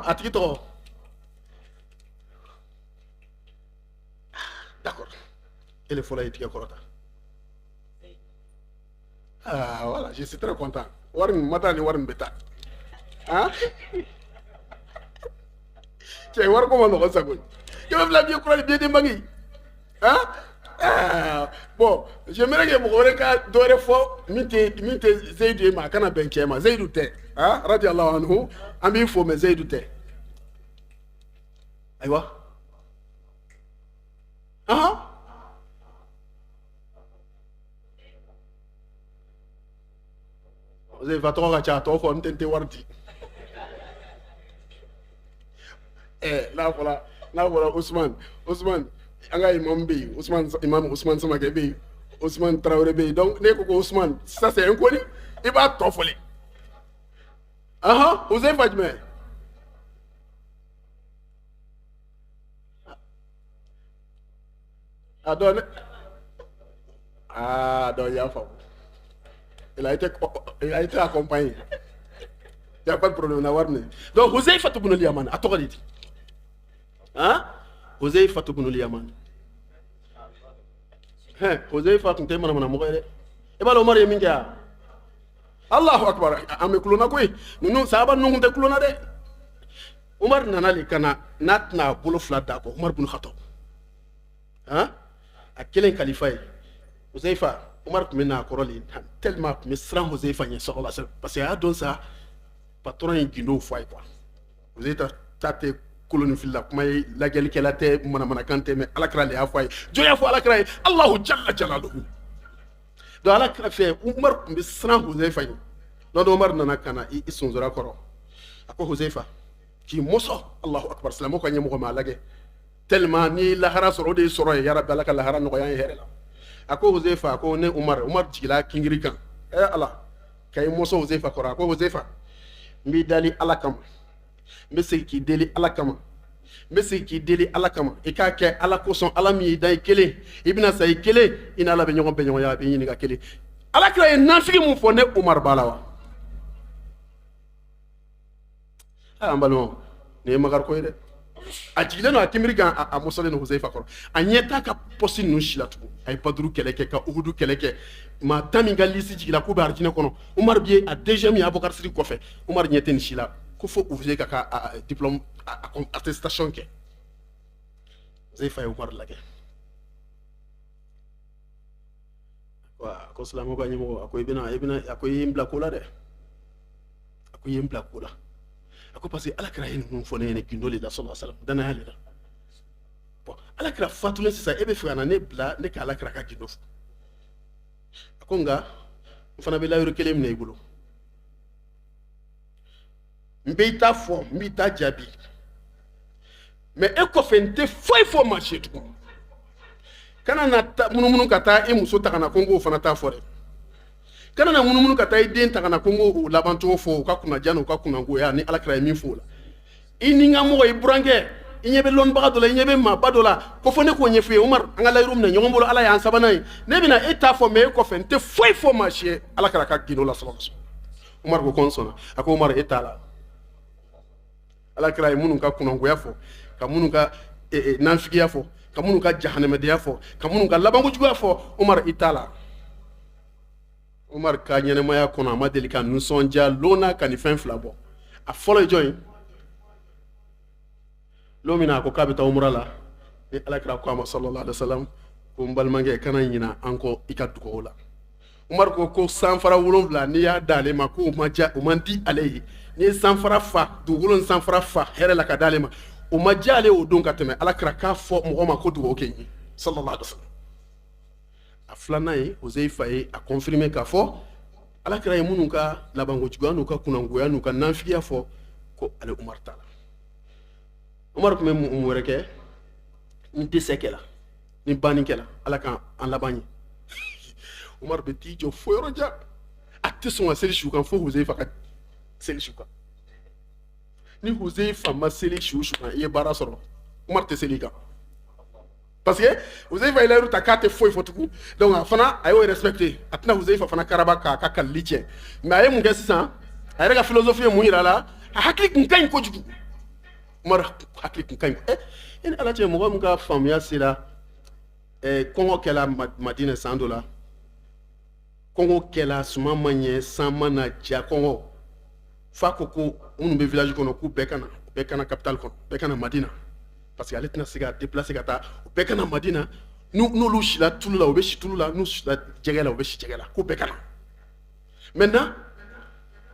a tigi tɔgɔ d'accord ele fɔlɔ ye tigɛ kɔrɔta voilà je suis très content wari min ma taa ni wari min bɛ taa cɛ wari ko ma nɔgɔn sago 200 bi ye kuranɛ biye denbagi bon j'aimerais que mɔgɔ wɛrɛ ka dɔ wɛrɛ fɔ min tɛ Zeyidu ye ma a kana bɛn cɛ ma Zeyidu tɛ radiyallahu anhu an b'i fo mais Zeyidu tɛ ayiwa Zeyidu tɔgɔ ka ca a tɔgɔ fɔ n tɛ wari di n'a fɔra Usman an ka imam bɛ yen imam Usman Samakɛ bɛ yen Usman Tarawele bɛ yen donc ne ko ko Usman ça c'est un koni i b'a tɔ fɔli Uzaifa jumɛn donc il y'a faamu il a été accompagné il y a pas de problème na wari minɛ donc Uzaifa ibn al-Yaman a tɔgɔ de di Uzaifa ibn al-Yaman Uzaifa tun tɛ manamana mɔgɔ ye dɛ i b'a dɔn Umaru ye min kɛ yan Allahu akbar an bɛ kulona koyi ninnu sahaba ninnu tun tɛ kulona dɛ Umaru nana de ka na n'a tɛna a bolo fila d'a kɔ Umaru ibn Khattab a kelen kalifa ye Uzaifa Umaru tun bɛ n'a kɔrɔ de tellement a tun bɛ siran Uzaifa ɲɛ sallallahu alaihi wasallam parce que a y'a dɔn sa patron ye gindow fɔ a ye quoi Uzaifa ta tɛ koloni fili la kuma ye lajɛlikɛla tɛ manamanakan tɛ mais alakira de y'a fɔ a ye jɔn y'a fɔ alakira ye Allahu jalla jalaluhu donc alakira fɛ Umaru tun bɛ siran Uzaifa ye donc Umaru nana ka na i sonsora kɔrɔ a ko Uzaifa k'i mɔsɔ Allahu akbar silamɛw ka ɲɛmɔgɔ ma a lajɛ tellement ni lahara sɔrɔ o de ye sɔrɔ ye yarabi ala ka lahara nɔgɔya ye hɛrɛ la a ko Uzaifa a ko ne Umaru jigila kingiri kan ala ka i mɔsɔ Uzaifa kɔrɔ a ko Uzaifa n b'i dali ala kama n bɛ segin k'i deli ala kama n bɛ segin k'i deli ala kama i k'a kɛ ala kosɔn ala min y'i da i kelen i bɛna sa i kelen i n'ala bɛ ɲɔgɔn bɛn ɲɔgɔnya a bɛ ɲininka kelen alakira ye nafigi mun fɔ ne Umaru b'a la wa an balimaw nin ye makari ko ye dɛ a jigilen don a kinbiri kan a mɔsɔlen don Huzaifa kɔrɔ a ɲɛ t'a ka pɔsi ninnu si la tugun a ye Baduru kɛlɛ kɛ ka Uhudu kɛlɛ kɛ maa 10 min ka lisi jigila k'u bɛ arijinɛ kɔnɔ Umaru bi ye a deuxième ye Abubakar Sidiki kɔfɛ Umaru ɲɛ tɛ nin si la ko fo Huzaifa ka diplôme attestation kɛ Huzaifa ye Umaru lajɛ a ko silamɛw ka ɲɛmɔgɔ a ko a ko i ye n bila ko la dɛ a ko i ye n bila ko la a ko parce que alakira ye ninnu fɔ ne ɲɛna gindo de la sallallahu alaihi wasallam danaya de la bon alakira fatulen sisan e bɛ fɛ ka na ne bila ne ka alakira ka gindo fɔ a ko nka n fana bɛ layuru kelen minɛ i bolo n bɛ i ta fɔ n b'i ta jaabi mais e kɔfɛ n tɛ foyi fɔ maa si tugun kana na munumunu ka taa e muso ta ka na ko n k'o fana t'a fɔ dɛ kana na munumunu ka taa i den ta ka na ko n k'o labancogo fɔ u ka kunnaja n'u ka kunnangoya ni alakira ye min fɔ o la i ni n ka mɔgɔ i burankɛ i ɲɛ bɛ lɔnnibaga dɔ la i ɲɛ bɛ maaba dɔ la ko fɔ ne k'o ɲɛfɔ ye Umaru an ka layiuru minɛ ɲɔgɔn bolo ala y'an sabanan ye ne bɛna e t'a fɔ mais e kɔfɛ n tɛ foyi fɔ maa si ye alakira ka gindo la sallallahu alaihi wasallam Umaru ko ko n sɔnna a ko Umaru e t'a la alakira ye minnu ka kunnangoya fɔ ka minnu ka nafigiya fɔ ka minnu ka jahanamɛdenya fɔ ka minnu ka labankojuguya fɔ Umaru i t'a la Umaru ka ɲɛnɛmaya kɔnɔ a ma deli ka nisɔndiya lonna ka nin fɛn fila bɔ a fɔlɔ ye jɔn ye lon min na a ko k'a bɛ taa umra la ni alakira ko a ma sallallahu alaihi wasallam ko n balimakɛ kana ɲina an kɔ i ka dugawu la Umaru ko sanfara 7 n'i y'a d'ale ma ko o man di ale ye n'i ye sanfara fa dugukolo ni sanfara fa hɛrɛ la ka d'ale ma o ma diya ale o don ka tɛmɛ alakira k'a fɔ mɔgɔ ma ko dugawu kɛ n ye sallallahu alaihi wasallam a filanan ye Huzaifa ye a confirmer k'a fɔ alakira ye minnu ka labankojuguya n'u ka kunnangoya n'u ka nafigiya fɔ ko ale Umaru t'a la Umaru tun bɛ mun wɛrɛ kɛ ni dɛsɛ kɛla ni banni kɛla ala k'an laban ye Umaru bɛ t'i jɔ fo yɔrɔ jan a tɛ sɔn ka seli su kan fo Huzaifa ka seli su kan ni Huzaifa ma seli su kan i ye baara sɔrɔ Umaru tɛ seli kan parce que Huzaifa ye layiuru ta k'a tɛ foyi fɔ tugun donc a fana a y'o respecté a tɛna Huzaifa fana karaba k'a ka kalili tiɲɛ mais a ye mun kɛ sisan a yɛrɛ ka philosophie ye mun yira a la a hakili kun ka ɲi kojugu Umaru hakili kun ka ɲi e ni ala cɛ mɔgɔ min ka faamuya sera kɔngɔ kɛla Madina san dɔ la kɔngɔ kɛla suma ma ɲɛ san ma na ja kɔngɔ f'a ko ko minnu bɛ village kɔnɔ k'u bɛɛ kana capitale kɔnɔ bɛɛ kana Madina parce que ale tɛna se ka déplacer ka taa u bɛɛ kana Madina n'olu sila tulu la u bɛ si tulu la n'u sila jɛgɛ la u bɛ si jɛgɛ la k'u bɛɛ kana maintenant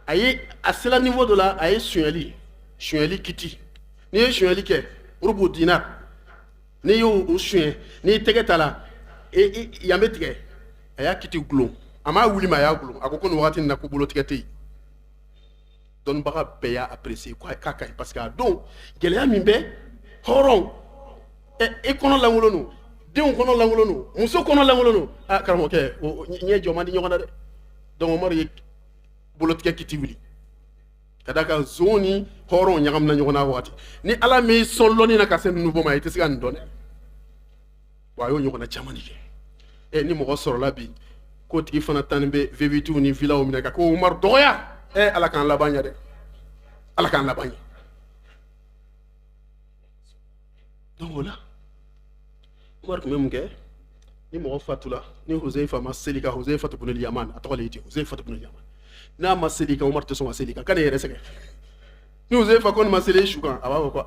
a ye a sela niveau dɔ la a ye sonyɛli kiti n'i ye sonyɛli kɛ rubu dinar n'i y'o sonyɛ n'i tɛgɛ ta la yan bɛ tigɛ a y'a kiti gulon a m'a wuli ma a y'a gulon a ko nin wagati in na ko bolo tigɛ tɛ yen dɔnnibaga bɛɛ y'a apprécier k'a ka ɲi parce que a don gɛlɛya min bɛ hɔrɔn e kɔnɔ lankolon don denw kɔnɔ lankolon don muso kɔnɔ lankolon don karamɔgɔkɛ ɲɛ jɔ man di ɲɔgɔn na dɛ donc Umaru ye bolotigɛ kiti wuli ka da kan zon ni hɔrɔn ɲagamina ɲɔgɔn na waati ni ala m'i sɔn lɔnni na ka se ninnu bɔ ma i tɛ se ka nin dɔn dɛ wa a y'o ɲɔgɔnna caman de kɛ ni mɔgɔ sɔrɔla bi k'o tigi fana tan ni bɛ V8 ni villaw minɛ ka ko Umaru dɔgɔya ala k'an laban ɲɛ dɛ ala k'an laban ɲɛ donc o la Umaru tun bɛ mun kɛ ni mɔgɔ fatula ni Huzaifa ma seli ka Huzaifa ibn al-Yaman a tɔgɔ de ye ten Huzaifa ibn al-Yaman n'a ma seli kan Umaru tɛ sɔn ka seli kan k'ale yɛrɛ sɛgɛn ni Huzaifa ko nin ma seli su kan a b'a fɔ ko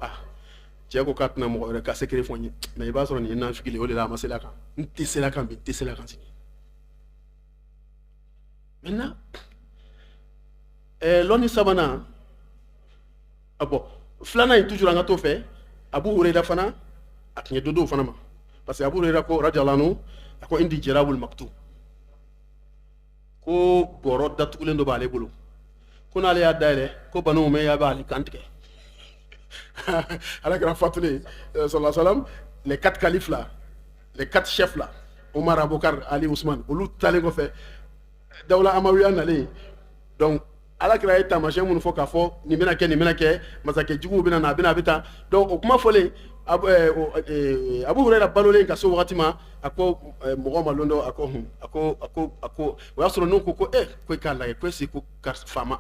cɛ ko k'a tɛna mɔgɔ wɛrɛ ka secret fɔ n ye mais i b'a sɔrɔ nin ye nafigi de ye o de la a ma seli a kan n tɛ seli a kan bi n tɛ seli a kan sini maintenant lɔnni sabanan bon filanan in toujours an ka t'o fɛ Abu Hurayra fana a tun ye dɔ d'o fana ma parce que Abu Hurayra ko radiyallahu anhu a ko indi jarabul maktub ko bɔrɔ datugulen dɔ b'ale bolo ko n'ale y'a dayɛlɛ ko Banu Umayya b'ale kan tigɛ ala kɛra fatulen sallallahu alaihi wasallam les 4 califes là les 4 chefs là Omar, Abubakar, Ali, Ousmane olu talen kɔfɛ dawla amawiya nalen donc ala kira ye tamasiyɛn minnu fɔ k'a fɔ nin bɛna kɛ nin bɛna kɛ masakɛ juguw bɛna na a bɛna a bɛ taa donc o kuma fɔlen Abu Hurayra balolen ka se wagati ma a ko mɔgɔ ma lon dɔ a ko o y'a sɔrɔ n'u ko ko ko i k'a lajɛ ko est-ce que ko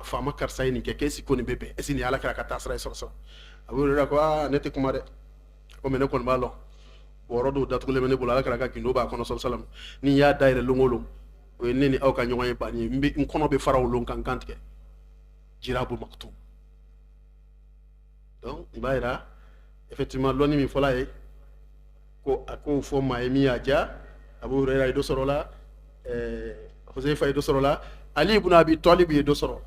faama karisa ye nin kɛ k'est-ce que ko nin bɛ bɛn est-ce que nin ye ala kira ka taasira ye sɔrɔ Abu Hurayra ko ne tɛ kuma dɛ ko mais ne kɔni b'a lɔn o yɔrɔ dɔw datugulen bɛ ne bolo ala kira ka gindo b'a kɔnɔ sallam ni n y'a dayɛlɛ lon o lon o ye ne ni aw ka ɲɔgɔn ye banni ye n kɔnɔ bɛ fara o lon kan n kan tigɛ Jirabu Maktum donc i b'a yira effectivement lɔnni min fɔla ye ko a ko fɔ maa ye min y'a diya Abu Hurayra ye dɔ sɔrɔ o la Huzaifa ye dɔ sɔrɔ o la Ali ibn Abi Talib ye dɔ sɔrɔ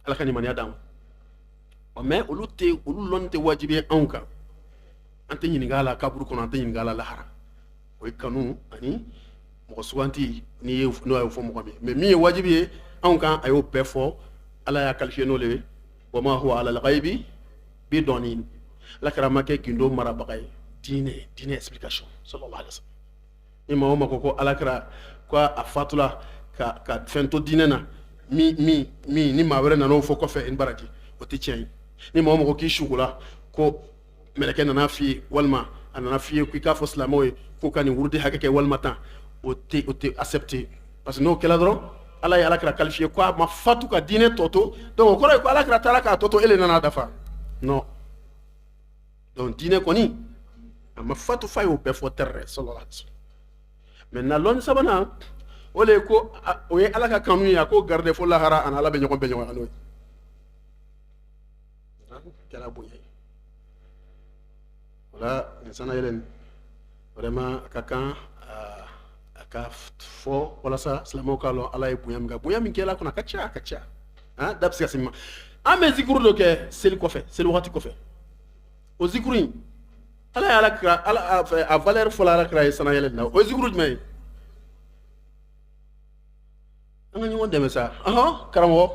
ala ka limaniya d'an ma mais olu lɔnni tɛ wajibi ye anw kan an tɛ ɲininka a la kaburu kɔnɔ an tɛ ɲininka a la lahara o ye kanu ani mɔgɔ suganti n'o y'o fɔ mɔgɔ min mais min ye wajibi ye anw kan a y'o bɛɛ fɔ ala y'a qualifié n'o le ye wa ma huwa ala al-ghaybi bi dɔɔnin ala kɛra ma kɛ gindo marabaga ye diinɛ explication sallallahu alaihi wasallam ni maa o maa ko ala kɛra ko a fatula ka fɛn to diinɛ na min ni maa wɛrɛ nan'o fɔ kɔfɛ i ni baraji o tɛ tiɲɛ ye ni maa o maa ko k'i sugula ko mɛlɛkɛ nana f'i ye walima a nana f'i ye k'i k'a fɔ silamɛw ye k'u ka nin wurudi hakɛ kɛ walima tan o tɛ accepté parce que n'o kɛla dɔrɔn ala ye ala kira qualifié ko a ma fatu ka diinɛ tɔ to donc o kɔrɔ ye ko ala kira taara k'a tɔ to e le nana dafa non donc diinɛ kɔni a ma fatu fa y'o bɛɛ fɔ terre sallallahu alaihi wasallam maintenant lɔnni sabanan o le ye ko o ye ala ka kanu ye a ko garde fo lahara ani ala bɛ ɲɔgɔn bɛ ɲɔgɔn n'o ye kɛra bonya ye wala nin sana yɛlɛ vraiment a ka kan a ka fɔ walasa silamɛw k'a lɔn ala ye bonya min kɛ bonya min kɛla kɔnɔ a ka ca da bɛ se ka se min ma an bɛ zikuru dɔ kɛ seli kɔfɛ seli wagati kɔfɛ o zikuru in ala ye ala kira a valeur fɔlɔ ala kira ye sana yɛlɛ na o ye zikuru jumɛn ye an ka ɲɔgɔn dɛmɛ sa karamɔgɔ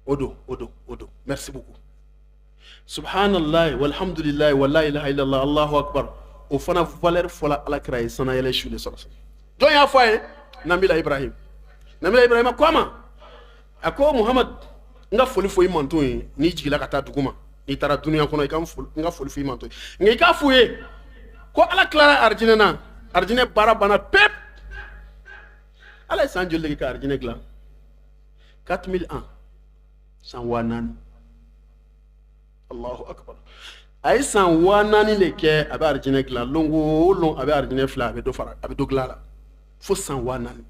o don merci beaucoup subhanallah walhamdulillah wa la ilaha illallah allahu akbar o fana valeur fɔlɔ ala kira ye sana yɛlɛ su de sɔrɔ jɔn y'a fɔ a ye nabila ibrahim ko a ma a ko muhammad n ka foli fɔ i manton ye n'i jigila ka taa dugu ma n'i taara duniya kɔnɔ n ka foli fɔ i manton ye nka i k'a f'u ye ko ala tilara arijinɛ na arijinɛ baara banna pep ala ye san joli de kɛ ka arijinɛ dilan 4001 san 4000 allahu akbar a ye san 4000 de kɛ a bɛ arijinɛ dilan lon o lon a bɛ arijinɛ fila a bɛ dɔ dilan a la fo san 4000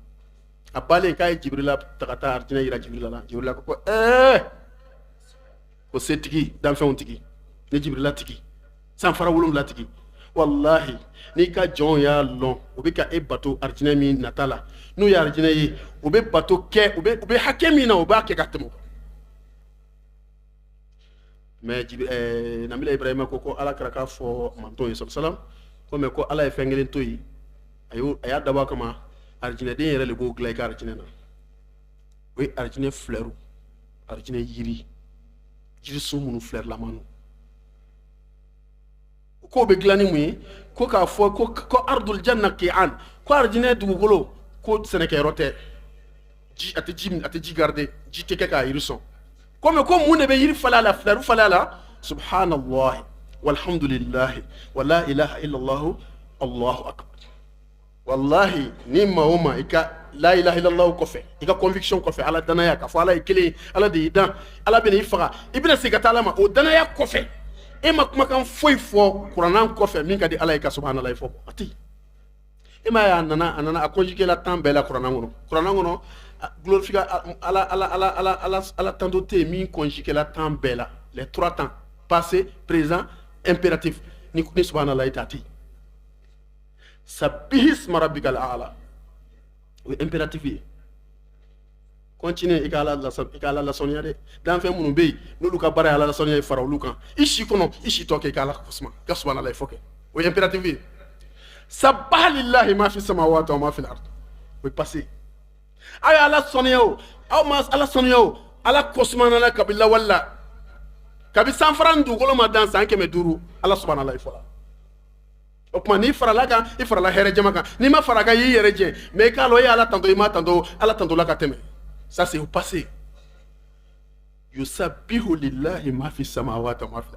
a balen k'a ye jibirila ta ka taa arijinɛ yira jibirila la jibirila ko ko setigi danfɛnw tigi ni jibirila tigi sanfara 7 tigi wallahi n'i ka jɔnw y'a lɔn u bɛ ka e bato arijinɛ min nata la n'u ye arijinɛ ye u bɛ bato kɛ u bɛ hakɛ min na u b'a kɛ ka tɛmɛ mais nabila ibrahima ko ala kɛra k'a fɔ manton ye sallam ko mais ko ala ye fɛn kelen to yen a y'a dabɔ a kama arijinɛden yɛrɛ de b'o dilan i ka arijinɛ na o ye arijinɛ fleur arijinɛ jirisun minnu fleur laman ko bɛ dilan ni mun ye ko k'a fɔ ko ardul janna qi'an ko arijinɛ dugukolo ko sɛnɛkɛyɔrɔ tɛ a tɛ ji garder ji tɛ kɛ k'a yiri sɔn ko mais ko mun de bɛ yiri falen a la fleur falen a la subhanallah walhamdulillah wa la ilaha illallah allahu akbar wallahi ni maa o maa i ka la ilaha illallah kɔfɛ i ka conviction kɔfɛ ala danaya k'a fɔ ala ye kelen ala de y'i dan ala bɛna i faga i bɛna segin ka taa ala ma o danaya kɔfɛ e ma kumakan foyi fɔ kuranna kɔfɛ min ka di ala ye ka subhanallah fɔ a tɛ e ma ye a nana a conjugué la 10 bɛɛ la kuranna kɔnɔ glorifier ala tanto tɛ yen min conjugué la 10 bɛɛ la les 3 temps passé présent impératif ni subhanallah i t'a tɛ sabbih isma rabbikal a'la o impératif ye continue i ka ala lasɔnniya dɛ danfɛn minnu bɛ yen n'olu ka baara ye ala lasɔnniya ye fara olu kan i si kɔnɔ i si tɔ kɛ i ka ala kosuma ka subhanallah fɔ kɛ o ye impératif ye sabbaha lillahi ma fi samawati wa ma fi al-ard o ye passé aw ye ala sɔnniya o aw ma ala sɔnniya o ala kosumana la kabi lawali la kabi sanfara ni dugukolo ma dan san 500 ala subhanallah fɔla o kuma n'i farala kan i farala hɛrɛ jama kan n'i ma fara kan i y'i yɛrɛ jɛ mais i k'a lɔn i ye ala tanto i m'a tanto ala tanto la ka tɛmɛ ça c'est au passé yusabbihu lillahi ma fi samawati wa ma fi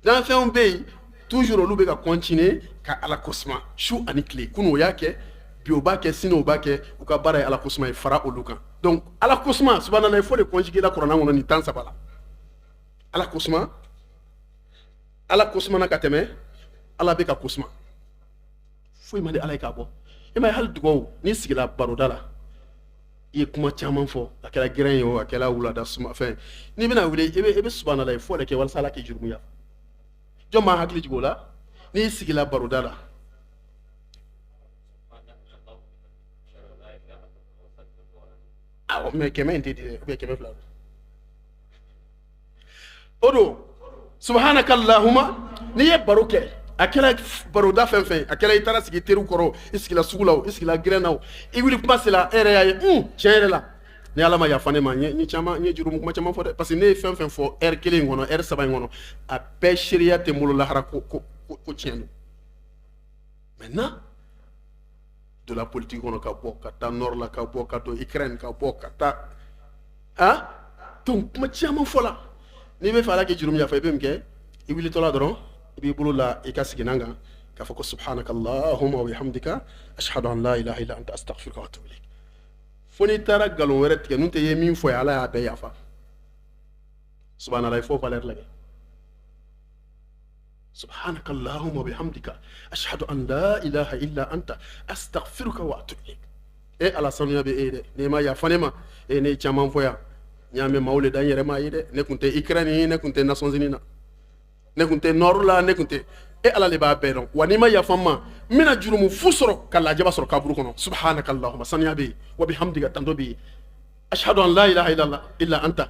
dan fɛnw bɛ yen toujours olu bɛ ka continuer ka ala kosuma su ani tile kunu o y'a kɛ bi o b'a kɛ sini o b'a kɛ u ka baara ye ala kosuma ye fara olu kan donc ala kosuma subhanallah il faut de conjuguer la kuranɛ kɔnɔ nin 10 saba la ala kosuma na ka tɛmɛ ala bɛ ka kosuma foyi man di ala ye k'a bɔ i ma ye hali dugawu n'i sigila baroda la i ye kuma caman fɔ a kɛra gɛrɛn ye o a kɛra wulada suma fɛn n'i bɛna wuli i bɛ subhanallah ye fo de kɛ walasa ala k'i jurumu yafa jɔn b'a hakili jigin o la n'i sigila baroda la awɔ mais kɛmɛ in tɛ di dɛ ou bien kɛmɛ fila o don subhanakallahumma n'i ye baro kɛ a kɛra baroda fɛn fɛn a kɛra i taara sigi teriw kɔrɔ i sigila sugu la o i sigila gɛrɛn na o i wuli kuma sela e yɛrɛ y'a ye tiɲɛ yɛrɛ la ni ala ma yafa ne ma n ye jurumu kuma caman fɔ dɛ parce que ne ye fɛn fɛn fɔ heure kelen in kɔnɔ heure saba in kɔnɔ a bɛɛ seereya tɛ n bolo lahara ko tiɲɛ don maintenant de la politique kɔnɔ ka bɔ ka taa nord la ka bɔ ka don Ukraine ka bɔ ka taa donc kuma caman fɔ la n'i bɛ fɛ ala k'i jurumu yafa i bɛ min kɛ i wulitɔla dɔrɔn i b'i bolo la i ka siginan kan k'a fɔ ko subhanakallahumma wa bihamdika ashhadu an la ilaha illa anta astaghfiruka wa atubu ilayk fo n'i taara nkalon wɛrɛ tigɛ n'u tɛ ye min fɔ ye ala y'a bɛɛ yafa subhanallah il faut valeur lajɛ subhanakallahumma wa bihamdika ashhadu an la ilaha illa anta astaghfiruka wa atubu ilayk ala sanuya bɛ e ye dɛ n'i ma yafa ne ma ne ye caman fɔ yan n y'a mɛn maaw le da n yɛrɛ m'a ye dɛ ne tun tɛ Ukraine ne tun tɛ Nations Unies na ne tun tɛ nord la ne tun tɛ ala le b'a bɛɛ dɔn wa n'i ma yafa n ma n bɛna jurumu fu sɔrɔ ka lajaba sɔrɔ kaburu kɔnɔ subhanakallahumma sanuya bɛ yen wa bihamdika tanto bɛ yen ashhadu an la ilaha illa anta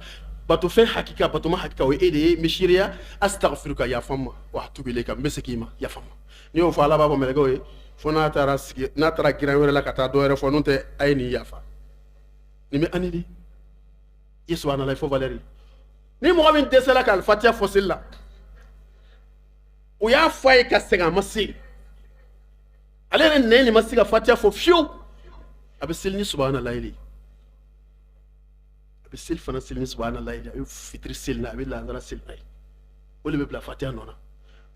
bato fɛn hakika bato ma hakika o ye e de ye misiriya astaghfiruka yafa n ma wa atubu ilayka n bɛ segin i ma yafa n ma n'i y'o fɔ ala b'a fɔ mɛlɛkɛw ye fo n'a taara giran wɛrɛ la ka taa dɔ wɛrɛ fɔ n'o tɛ a ye nin yafa nin bɛ ani de i subhanallah il faut valeur ni mɔgɔ min dɛsɛla ka alifatiya fɔ seli la o y'a fɔ a ye ka segin a ma se ale yɛrɛ nɛn de ma se ka fatiya fɔ fiyewu a bɛ seli ni subhanallah ye a bɛ seli fana seli ni subhanallah ye a bɛ fitiri seli na a bɛ lansara seli na ye o de bɛ bila fatiya nɔ na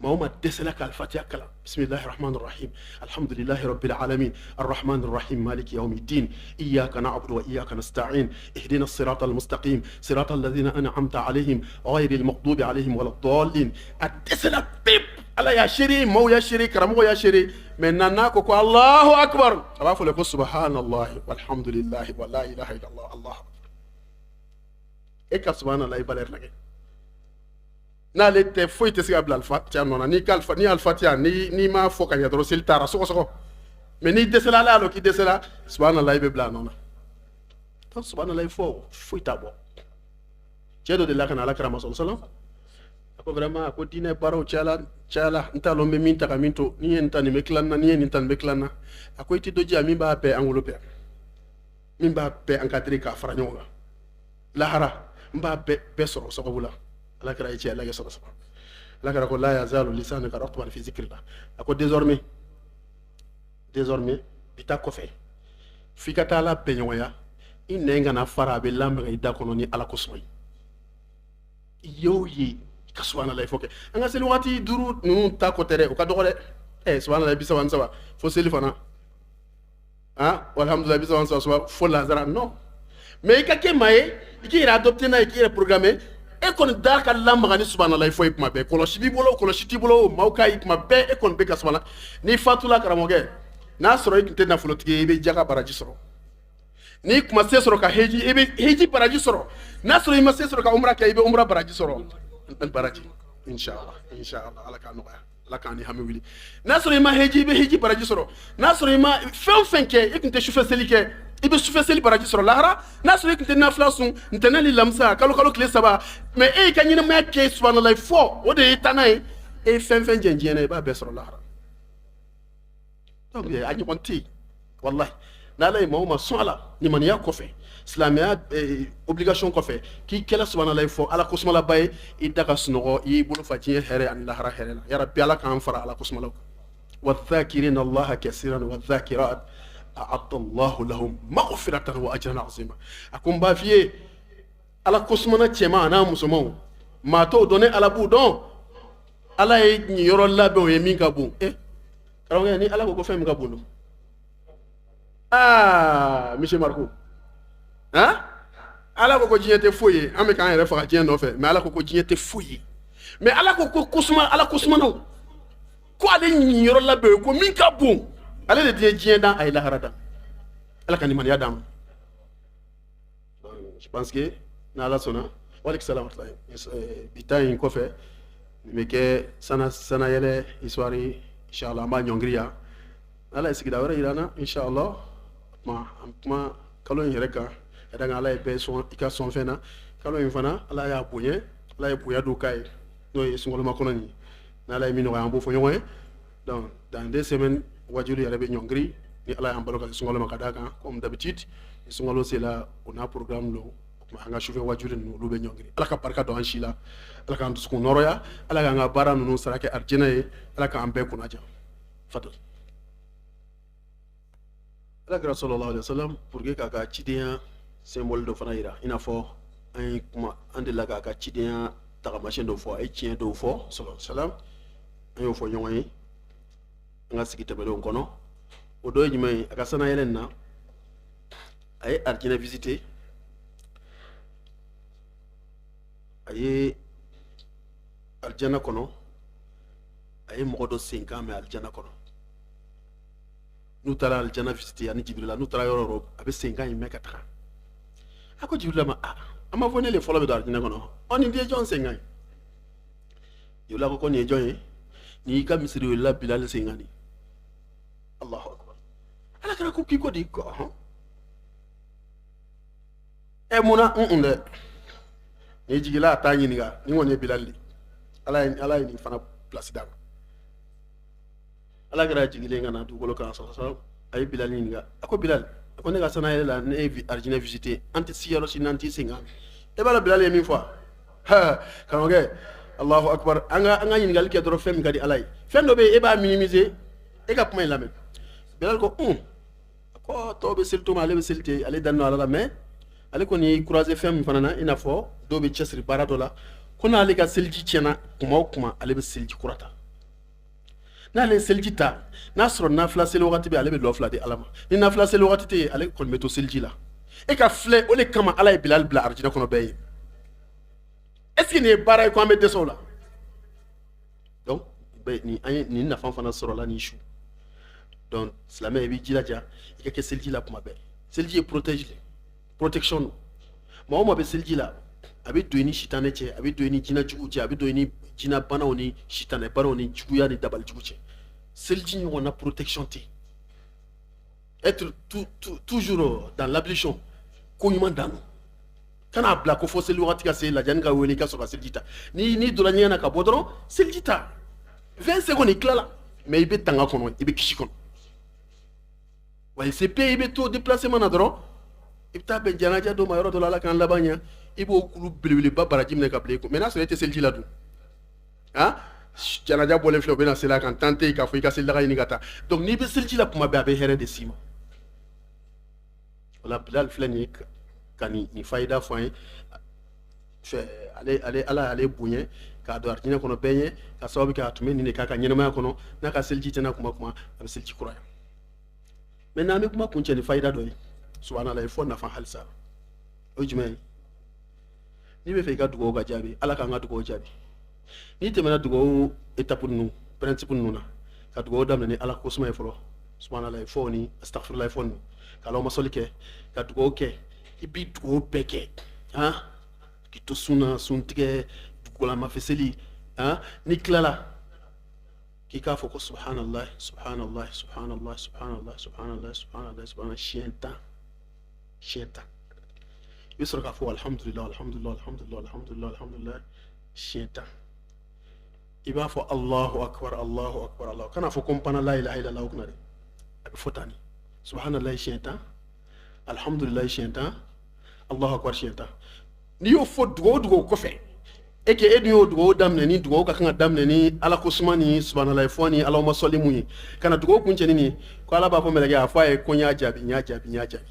maa o maa dɛsɛla ka alifatiya kalan bisimilahi rahmani rahim alhamdulilahi rabbil alamin arrahmani rahim maliki yawmi din iyyaka na'budu wa iyyaka nasta'in ihdina as-sirata al-mustaqim sirata alladhina an'amta alayhim ghayri al-maghdubi alayhim wala ad-dallin a dɛsɛla pep ala y'a seere maaw y'a seere karamɔgɔ y'a seere maintenant n'a ko allahu akbar a b'a fɔ ko subhanallahi walhamdulillahi wa la ilaha illallah allahu akbar e ka subhanallahi valeur lajɛ n'ale tɛ foyi tɛ se ka bila alifatiya nɔ na ni alifatiya n'i m'a fɔ ka ɲɛ dɔrɔn seli taara sɔgɔsɔgɔ mais n'i dɛsɛla ala y'a dɔn k'i dɛsɛla subhanallah i bɛ bila a nɔ na donc subhanallah i fɔ foyi t'a bɔ cɛ dɔ de la ka na alakira ma sɔlɔ a ko vraiment a ko diinɛ baaraw cayala n t'a lɔn n bɛ min ta ka min to ni ye nin ta nin bɛ tila n na ni ye nin ta nin bɛ tila n na a ko i tɛ dɔ di yan min b'a bɛɛ enveloppé min b'a bɛɛ encadré k'a fara ɲɔgɔn kan lahara n b'a bɛɛ sɔrɔ sababu la alakira ye cɛ lajɛ sɔrɔ sɔrɔ alakira ko la yazalu lisanuka ratban fi zikrillah a ko désormais bi ta kɔfɛ f'i ka taa ala bɛn ɲɔgɔnya i nɛn kana fara a bɛ lamaga i da kɔnɔ ni ala kosɔn ye i y'o ye i ka subhanallah fɔ kɛ an ka seli waati 5 ninnu ta kɔ tɛ dɛ o ka dɔgɔ dɛ subhanallah 37 fo seli fana walhamdulillah 37 fo lazara non mais i ka kɛ maa ye i k'i yɛrɛ adopté n'a ye k'i yɛrɛ programmé e kɔni da ka lamaga ni subhanallah fɔ i kuma bɛɛ kɔlɔsi b'i bolo kɔlɔsi t'i bolo maaw k'a ye kuma bɛɛ e kɔni bɛ ka subhanallah n'i fatula karamɔgɔ n'a sɔrɔ i tun tɛ nafolotigi ye i bɛ jaga baraji sɔrɔ n'i kuma se sɔrɔ ka heji i bɛ heji baraji sɔrɔ n'a sɔrɔ i ma se sɔrɔ ka umra kɛ i bɛ umra baraji sɔrɔ baraji inshallah ala k'a nɔgɔya ala k'an ni hami wuli n'a sɔrɔ i ma heji i bɛ heji baraji sɔrɔ n'a sɔrɔ i ma fɛn o fɛn kɛ i tun tɛ sufɛ seli kɛ i bɛ sufɛ seli baraji sɔrɔ lahara n'a sɔrɔ i tun tɛ nafila sun ntɛnɛn ni lamisa kalo tile 3 mais e y'i ka ɲɛnamaya kɛ subhanallah fɔ o de ye taa n'a ye e ye fɛn fɛn jɛn diɲɛ na i b'a bɛɛ sɔrɔ lahara donc a ɲɔgɔn tɛ yen wallahi n'ala ye maa o maa sɔn a la limaniya kɔfɛ silamɛya obligation kɔfɛ k'i kɛla subhanallah fɔ ala kosumala ye i da ka sunɔgɔ i y'i bolo fa diɲɛ hɛrɛ ani lahara hɛrɛ la yarabi ala k'an fara ala kosumalaw kan والذاكرين الله كثيرا والذاكرات أعد الله لهم مغفرة وأجرا عظيما أكون بافيه على كسمنا تيما أنا مسلمون ما تو دوني على بودون على يورو الله بو يمين كابون كلام يعني على كوكو فهم كابون مشي ماركو على كوكو جيني فوي أمي كان يرفع جيني نوفي mais على كوكو جيني فوي mais على كوكو كسمنا على كسمنا ko ale yɔrɔ labɛn ko min ka bon ale de diɲɛ diɲɛ dan a ye lahara dan ala ka nimaniya d'an ma je pense que n'ala sɔnna walekum salam wa rahmatullahi bi ta in kɔfɛ nin bɛ kɛ sana yɛlɛ histoire inshallah an b'a ɲɔngiri yan ala ye sigida wɛrɛ yira an na inshallah an kuma kalo in yɛrɛ kan ka da kan ala ye bɛɛ sɔn i ka sɔn fɛn na kalo in fana ala y'a bonya ala ye bonya don k'a ye n'o ye sunkalo kɔnɔ nin n'ala ye min nɔgɔya an b'o fɔ ɲɔgɔn ye donc dans 2 semaines wajulu yɛrɛ bɛ ɲɔngiri ni ala y'an balo ka sunkalo ma ka d'a kan comme d'habitude ni sunkalo sera o n'a programme lo an ka sufɛ wajulu ninnu olu bɛ ɲɔngiri ala ka barika don an si la ala k'an dusukun nɔrɔya ala k'an ka baara ninnu sara kɛ arijinɛ ye ala k'an bɛɛ kunnaja fadal ala kɛra sallallahu alaihi wasallam pour que k'a ka cidenya symbole dɔ fana yira i n'a fɔ an ye kuma an delila k'a ka cidenya tagamasiyɛn dɔw fɔ a ye tiɲɛ dɔw fɔ sallallahu alaihi wasallam an y'o fɔ ɲɔgɔn ye an ka sigi tɛmɛnenw kɔnɔ o dɔ ye jumɛn ye a ka sanayɛlɛ nin na a ye arijinɛ visiter a ye arijana kɔnɔ a ye mɔgɔ dɔ sen kan mɛn arijana kɔnɔ n'u taara arijana visiter ani jibirila n'u taara yɔrɔ yɔrɔ a bɛ sen kan in mɛn ka taga a ko jibirila ma an b'a fɔ ne le fɔlɔ bɛ don arijinɛ kɔnɔ nin tɛ jɔn sen kan ye jibirila ko nin ye jɔn ye nin y'i ka misiri welela bilali sen kan nin allahu akbar ala kɛra ko k'i ko di ko munna dɛ ni jigila a t'a ɲininka ni kɔni ye bilali de ala ye nin fana place d'a ma ala kɛra jigilen ka na dugukolo kan sɔrɔ a ye bilali ɲininka a ko bilali a ko ne ka sanayɛlɛ la ne ye arijinɛ visiter an tɛ si yɔrɔ si n'an tɛ sen kan e b'a la bilali ye min fɔ karamɔgɔkɛ allahu akbar an ka ɲininkali kɛ dɔrɔn fɛn min ka di ala ye fɛn dɔ bɛ yen e b'a minimiser e ka kuma in lamɛn bilali ko a ko tɔw bɛ seli to ma ale bɛ seli ten ale dannen don ala la mais ale kɔni ye croiser fɛn min fana na i n'a fɔ dɔw bɛ cɛsiri baara dɔ la ko n'ale ka seliji tiɲɛna kuma o kuma ale bɛ seliji kura ta n'ale ye seliji ta n'a sɔrɔ nafila seli wagati bɛ ale bɛ lɔ fila di ala ma ni nafila seli wagati tɛ yen ale kɔni bɛ to seliji la e ka filɛ o de kama ala ye bilali bila arijinɛ kɔnɔ bɛɛ ye est-ce que nin ye baara ye ko an bɛ dɛsɛ o la donc an ye nin nafa fana sɔrɔla nin su donc silamɛ i b'i jilaja i ka kɛ seliji la kuma bɛɛ seliji ye protection don maa o maa bɛ seliji la a bɛ don i ni sitanɛ cɛ a bɛ don i ni jinɛ jugu cɛ a bɛ don i ni jinɛ banaw ni sitanɛ banaw ni juguya ni dabali jugu cɛ seliji ɲɔgɔn na protection tɛ être toujours dans l'ablution ko ɲuman dan don kana bila ko fo seli wagati ka se la janni ka wele i ka sɔrɔ ka seliji ta ni donna ɲɛgɛn na ka bɔ dɔrɔn seliji ta 20 secondes i tilala mais i bɛ tanga kɔnɔ i bɛ kisi kɔnɔ wa i se pe i bɛ to déplacement na dɔrɔn i bɛ taa bɛn janaja dɔ ma yɔrɔ dɔ la ala k'an laban ɲa i b'o kulu belebeleba baraji minɛ ka bila i kun mais n'a sɔrɔ e tɛ seliji la dun janaja bɔlen filɛ u bɛna seli a kan tan tɛ yen k'a fɔ i ka selidaga ɲini ka taa donc n'i bɛ seliji la kuma bɛɛ a bɛ hɛrɛ de s'i ma o la bilali filɛ nin ye ka nin fayida fɔ an ye ala y'ale bonya k'a don arijinɛ kɔnɔ bɛɛ ye ka sababu kɛ a tun bɛ nin de k'a ka ɲɛnamaya kɔnɔ n'a ka seliji tɛna kuma a bɛ seliji kura ye maintenant an bɛ kuma kuncɛ ni fayida dɔ ye subhanallah il faut nafa halisa o ye jumɛn ye n'i bɛ fɛ i ka dugawu ka jaabi ala k'an ka dugawu jaabi n'i tɛmɛna dugawu étape ninnu principe ninnu na ka dugawu daminɛ ni ala ko suma ye fɔlɔ subhanallah fɔ ni astaghfirullah fɔ ni ka Allahumma sɔli kɛ ka dugawu kɛ i b'i dugawu bɛɛ kɛ k'i to suntigɛ dugukɔlamafɛ seli n'i tilala k'i k'a fɔ ko subhanallah subhanallah subhanallah subhanallah subhanallah subhanallah subhanallah siɲɛ 10 i bɛ sɔrɔ k'a fɔ alhamdulillah alhamdulillah alhamdulillah alhamdulillah alhamdulillah siɲɛ 10 i b'a fɔ allahu akbar allahu akbar allahu kana fɔ ko n panna la ilaha illallah o kunna dɛ a bɛ fɔ tan de subhanallah siɲɛ 10 alhamdulillah siɲɛ 10 allahu akbar siɲɛ 10 n'i y'o fɔ dugawu dugawu kɔfɛ e ke e dun y'o dugawu daminɛ ni dugawu ka kan ka daminɛ ni ala ko suma ni subhanalahi fɔ ni alahuma sɔli mun ye kana dugawu kun cɛ ni ko ala b'a fɔ mɛlɛkɛ a fɔ a ye ko n y'a jaabi n y'a jaabi n y'a jaabi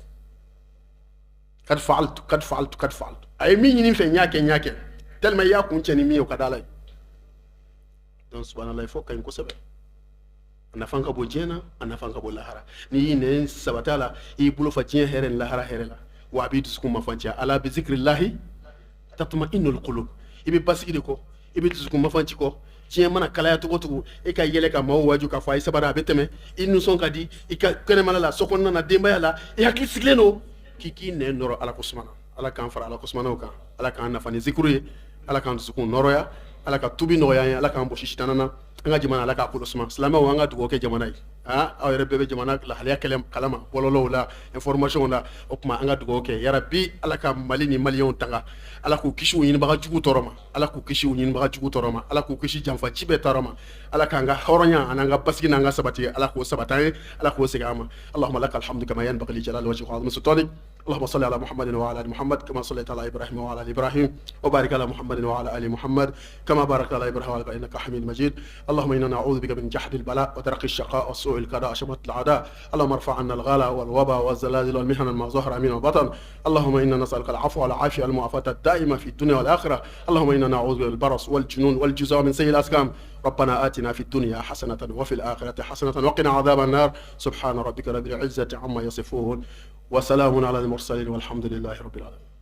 kad fa'altu kad fa'altu kad fa'altu a ye min ɲini fɛ n y'a kɛ n y'a kɛ tellement i y'a kun cɛ ni min ye o ka d'ala ye donc subhanalahi fɔ ka ɲi kosɛbɛ a nafan ka bɔ diɲɛ na a nafan ka bɔ lahara ni y'i nɛn sabata la i y'i bolo fa diɲɛ hɛrɛ ni lahara hɛrɛ la wa a b'i dusukun mafanciya ala bi zikrillahi tatma'innul qulub i bɛ basigi de kɔ i bɛ dusukun mafanci kɔ diɲɛ mana kalaya cogo cogo e ka yɛlɛ ka maaw waju k'a fɔ a ye sabara a bɛ tɛmɛ i nisɔn ka di i ka kɛnɛmana la sokɔnɔna na denbaya la i hakili sigilen don k'i nɛn nɔrɔ ala ko suma na ala k'an fara ala ko sumanaw kan ala k'an nafa ni zikuru ye ala k'an dusukun nɔrɔya ala ka tubi nɔgɔya an ye ala k'an bɔ sitana na an ka jamana ala k'a kolo suma silamɛw an ka dugawu kɛ jamana ye aw yɛrɛ bɛɛ bɛ jamana lahalaya kalama bɔlɔlɔw la information la o tuma an ka dugawu kɛ yarabi ala ka mali ni maliyɛnw tanga ala k'u kisi u ɲinibaga jugu tɔɔrɔ ma ala k'u kisi u ɲinibaga jugu tɔɔrɔ ma ala k'u kisi janfa ci bɛɛ tɔɔrɔ ma ala k'an ka hɔrɔnya an'an ka basigi n'an ka sabati ala k'o sabati an ye ala k'o segin an ma allahumma laka alhamdu kama yanbaghi li jalali wajhika wa 'azimi sultanik اللهم صل على محمد وعلى ال محمد كما صليت على ابراهيم وعلى ال ابراهيم وبارك على محمد وعلى ال محمد كما باركت على ابراهيم وعلى ال انك حميد مجيد اللهم انا نعوذ بك من جحد البلاء وترك الشقاء وسوء القضاء وشماتة الاعداء اللهم ارفع عنا الغلا والوباء والزلازل والمحن ما ظهر منه وبطن اللهم انا نسالك العفو والعافيه والمعافاه الدائمه في الدنيا والاخره اللهم انا نعوذ بك من البرص والجنون والجزاء من سيء الاسقام ربنا آتنا في الدنيا حسنة وفي الآخرة حسنة وقنا عذاب النار سبحان ربك رب العزة عما يصفون وسلام على المرسلين والحمد لله رب العالمين.